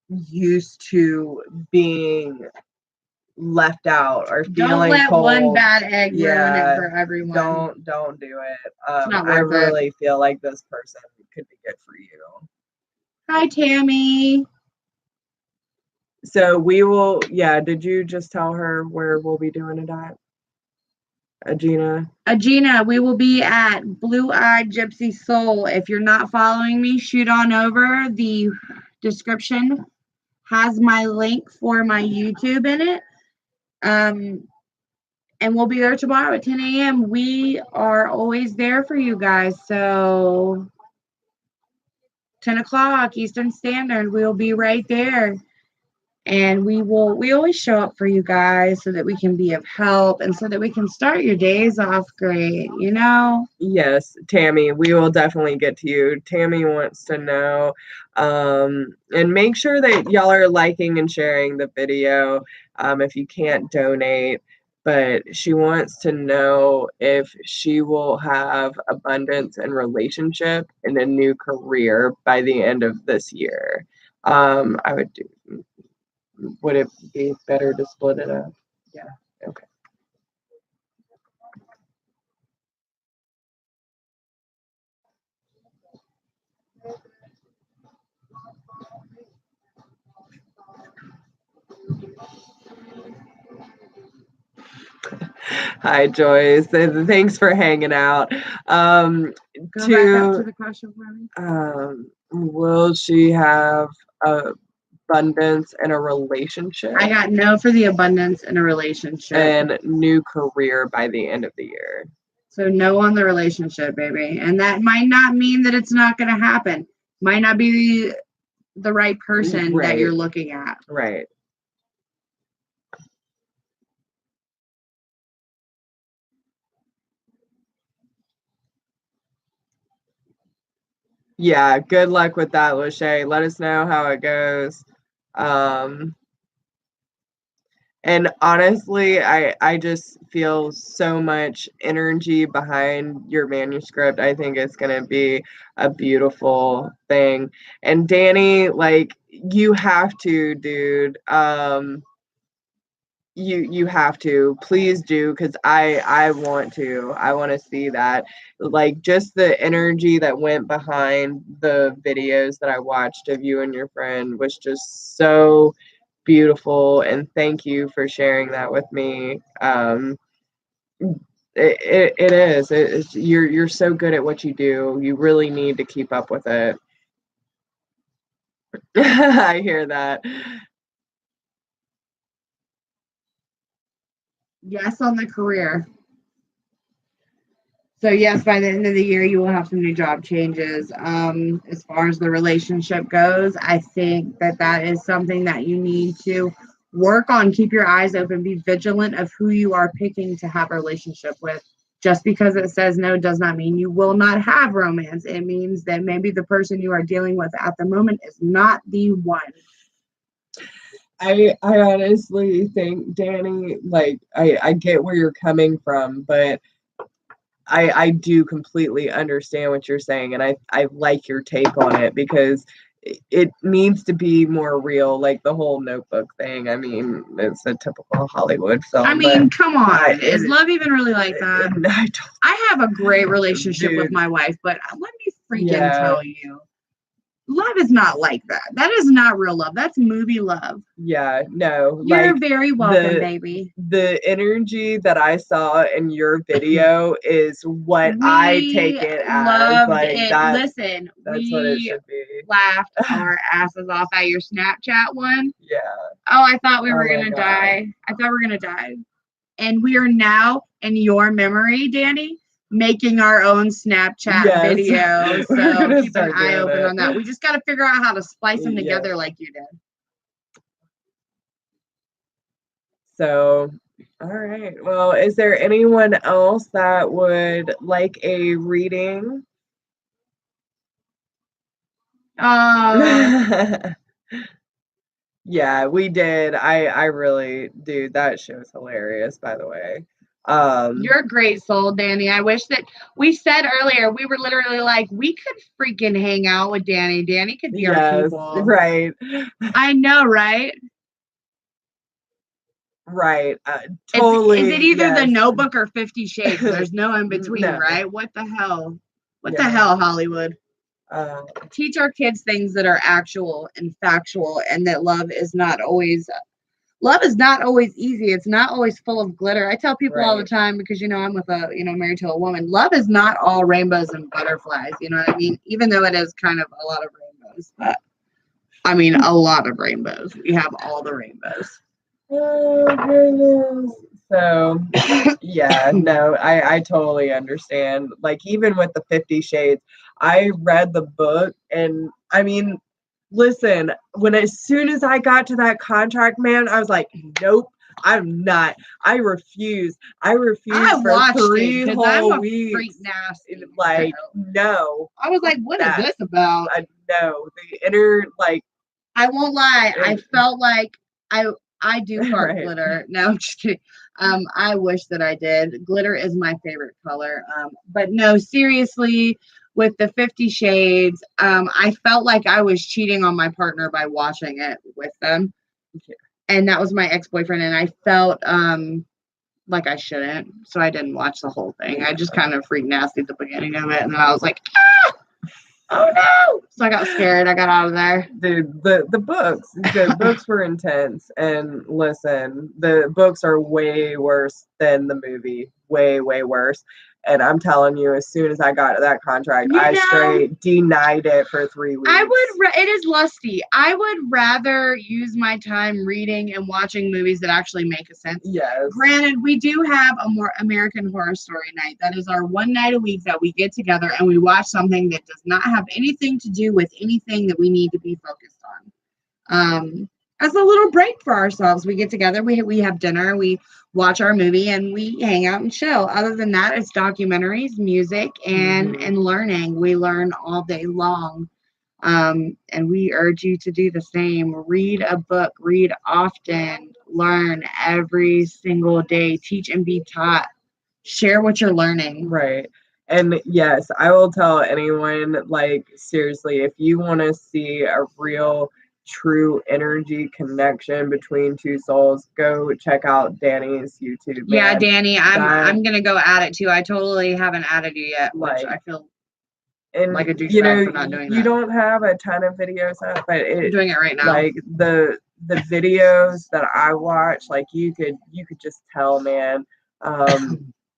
used to being left out or feeling don't let cold. One bad egg ruin it for everyone. Don't do it. I really feel like this person could be good for you. Hi, Tammy. So we will, did you just tell her where we'll be doing it at? Agina, we will be at Blue-Eyed Gypsy Soul. If you're not following me, shoot on over. The description has my link for my YouTube in it. And we'll be there tomorrow at 10 a.m. We are always there for you guys. So 10 o'clock Eastern Standard, we'll be right there. And we always show up for you guys so that we can be of help and so that we can start your days off great, Yes, Tammy, we will definitely get to you. Tammy wants to know, and make sure that y'all are liking and sharing the video if you can't donate. But she wants to know if she will have abundance in relationship and a new career by the end of this year. Would it be better to split it up? Yeah. Okay. Hi, Joyce. Thanks for hanging out. Go back up to the question for me. Will she have abundance in a relationship? I got no for the abundance in a relationship. And new career by the end of the year. So no on the relationship, baby. And that might not mean that it's not going to happen. Might not be the right person that you're looking at. Right. Yeah, good luck with that, Lachey. Let us know how it goes. And honestly, I just feel so much energy behind your manuscript. I think it's going to be a beautiful thing. And Danny, like, you have to, dude. You have to. Please do, because I want to. I want to see that. Like, just the energy that went behind the videos that I watched of you and your friend was just so beautiful, and thank you for sharing that with me. It is. You're so good at what you do. You really need to keep up with it. I hear that. Yes, on the career. So yes, by the end of the year, you will have some new job changes. As far as the relationship goes, I think that is something that you need to work on. Keep your eyes open. Be vigilant of who you are picking to have a relationship with. Just because it says no does not mean you will not have romance. It means that maybe the person you are dealing with at the moment is not the one. I honestly think, Danny, like, I get where you're coming from, but I do completely understand what you're saying, and I like your take on it, because it needs to be more real, like the whole Notebook thing. I mean, it's a typical Hollywood film. I mean, come on. Is love even really like that? I have a great relationship with my wife, but let me freaking tell you, love is not like that. That is not real love. That's movie love. Yeah, no. You're like, very welcome, baby. The energy that I saw in your video is what I take it as. Loved like it. that. Listen, That's what it should be. Laughed our asses off at your Snapchat one. Yeah. Oh, I thought we were gonna die. I thought we were gonna die. And we are now in your memory, Danny, making our own Snapchat video. So keep an eye open on that. We just got to figure out how to splice them together like you did. So, all right. Well, is there anyone else that would like a reading? Yeah, we did. I really, dude, that show's hilarious, by the way. You're a great soul, Danny. I wish that we said earlier, we were literally like, we could freaking hang out with Danny. Danny could be our people. Right. I know, right? Right. Totally. Is it either the Notebook or 50 Shades? There's no in between, right? What the hell? What the hell, Hollywood? Teach our kids things that are actual and factual, and that love is not always easy. It's not always full of glitter. I tell people all the time, because I'm with married to a woman. Love is not all rainbows and butterflies. You know what I mean? Even though it is kind of a lot of rainbows, but I mean a lot of rainbows. We have all the rainbows. Oh goodness. So yeah, no, I totally understand. Like, even with the 50 Shades, I read the book, and I mean, listen, as soon as I got to that contract, man, I was like, nope, I'm not. I refuse. I for 3 whole weeks. Nasty. Like, no. I was like, what is this about? No, the inner, like, I won't lie. I felt like I do fart glitter. No, I'm just kidding. I wish that I did. Glitter is my favorite color. But no, seriously, with the 50 Shades, I felt like I was cheating on my partner by watching it with them. And that was my ex-boyfriend, and I felt like I shouldn't. So I didn't watch the whole thing. I just kind of freaked nasty at the beginning of it, and then I was like, ah! Oh no! So I got scared. I got out of there. Dude, the books were intense. And listen, the books are way worse than the movie. Way, way worse. And I'm telling you, as soon as I got that contract, I straight denied it for 3 weeks. It is lusty. I would rather use my time reading and watching movies that actually make a sense. Yes. Granted, we do have a more American Horror Story night. That is our one night a week that we get together and we watch something that does not have anything to do with anything that we need to be focused on. as a little break for ourselves. We get together, we have dinner, we watch our movie, and we hang out and chill. Other than that, it's documentaries, music, and learning. We learn all day long. And we urge you to do the same. Read a book, read often, learn every single day, teach and be taught. Share what you're learning. Right. And yes, I will tell anyone, like, seriously, if you want to see a real, true energy connection between two souls, go check out Danny's YouTube. Yeah, man. Danny, I'm gonna go add it too. I totally haven't added you yet, which I feel like a douchebag for not doing that. You don't have a ton of videos up, but I'm doing it right now. Like the videos that I watch, like you could just tell, man.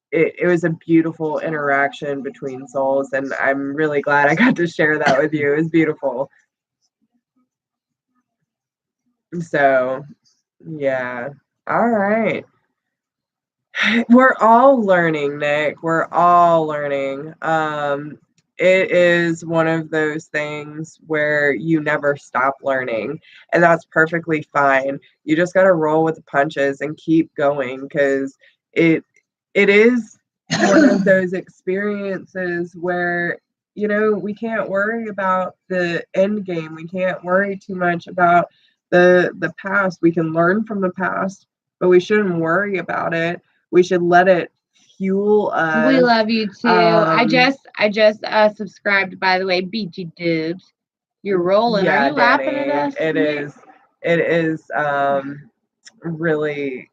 It was a beautiful interaction between souls, and I'm really glad I got to share that with you. It was beautiful. So, yeah. All right. We're all learning, Nick. We're all learning. It is one of those things where you never stop learning, and that's perfectly fine. You just got to roll with the punches and keep going, because it is one of those experiences where, we can't worry about the end game. We can't worry too much about the past. We can learn from the past, but we shouldn't worry about it. We should let it fuel us. We love you too. I just subscribed, by the way. BG Dubs, you're rolling. Yeah, are you Danny, laughing at us? It is really,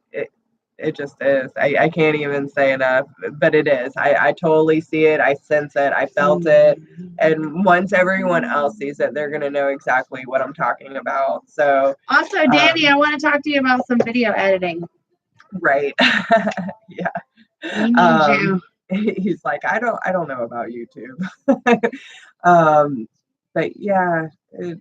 it just is. I can't even say enough, but it is. I totally see it. I sense it. I felt it. And once everyone else sees it, they're going to know exactly what I'm talking about. So also, Danny, I want to talk to you about some video editing. Right. Yeah. We need you. He's like, I don't know about YouTube. But yeah, it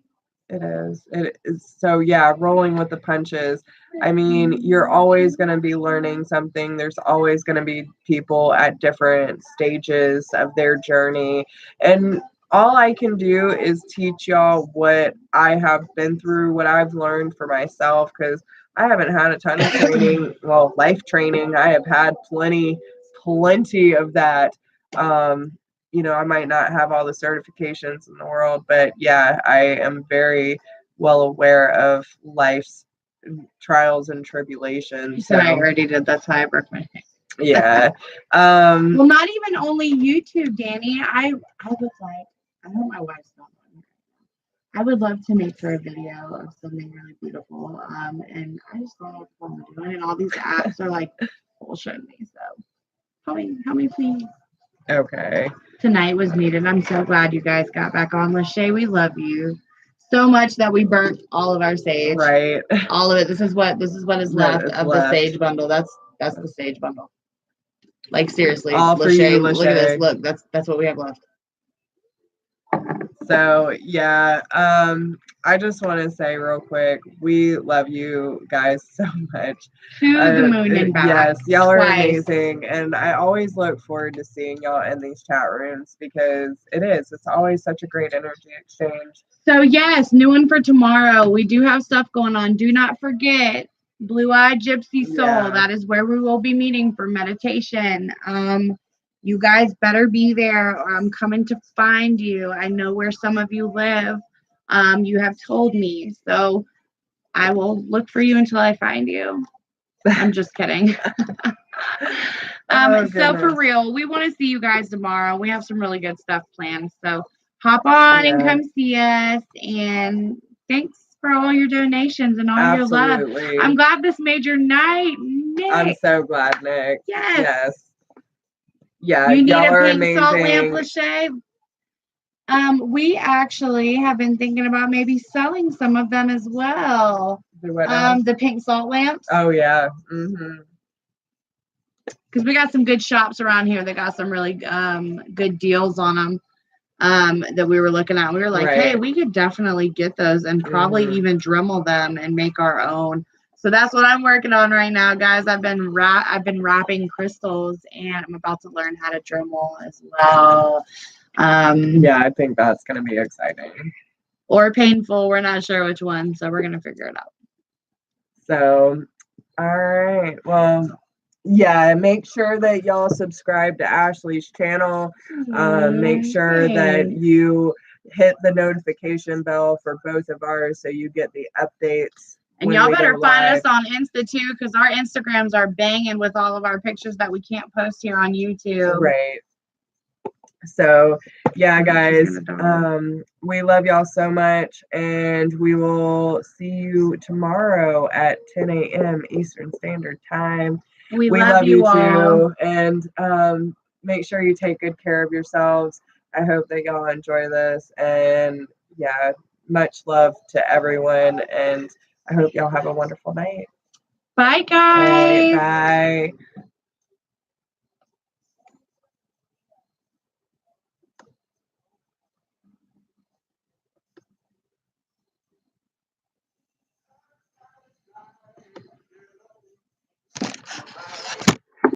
is. It is. So yeah, rolling with the punches. I mean, you're always going to be learning something. There's always going to be people at different stages of their journey. And all I can do is teach y'all what I have been through, what I've learned for myself, because I haven't had a ton of training, well, life training. I have had plenty of that. I might not have all the certifications in the world, but yeah, I am very well aware of life's trials and tribulations. So I already did. That's how I broke my neck. Yeah. Well, not even only YouTube, Danny. I was like, I hope my wife's not on here. I would love to make her a video of something really beautiful. And I just don't know what I'm doing. And all these apps are like bullshitting me. So help me, please. Okay. Tonight was needed. I'm so glad you guys got back on. Lachey, we love you so much that we burnt all of our sage. Right. All of it. This is what is left of the sage bundle. That's the sage bundle. Like seriously, all for you, Lachey. Look at this. Look, that's what we have left. So yeah, I just want to say real quick, we love you guys so much. To the moon and back. Yes, y'all are amazing, and I always look forward to seeing y'all in these chat rooms, because it's always such a great energy exchange. So yes, new one for tomorrow. We do have stuff going on. Do not forget Blue-Eyed Gypsy Soul. Yeah. That is where we will be meeting for meditation. You guys better be there, or I'm coming to find you. I know where some of you live. You have told me. So I will look for you until I find you. I'm just kidding. So for real, we want to see you guys tomorrow. We have some really good stuff planned. So hop on and come see us. And thanks for all your donations and all your love. I'm glad this made your night, Nick. I'm so glad, Nick. Yes. Yeah, you need y'all a are pink amazing. salt lamp, Lachey. We actually have been thinking about maybe selling some of them as well. The pink salt lamps. Oh yeah. Mm-hmm. Because we got some good shops around here that got some really good deals on them. That we were looking at. We were like, hey, we could definitely get those and probably even Dremel them and make our own. So that's what I'm working on right now, guys. I've been wrapping crystals, and I'm about to learn how to Dremel as well. Yeah, I think that's going to be exciting. Or painful. We're not sure which one, so we're going to figure it out. So, all right. Well, yeah, make sure that y'all subscribe to Ashley's channel. Make sure that you hit the notification bell for both of ours so you get the updates. And y'all better find us on Insta too, because our Instagrams are banging with all of our pictures that we can't post here on YouTube. Right. So, yeah, guys, we love y'all so much, and we will see you tomorrow at 10 a.m. Eastern Standard Time. We love you all. too, and make sure you take good care of yourselves. I hope that y'all enjoy this, and yeah, much love to everyone, and I hope y'all have a wonderful night. Bye, guys. Bye.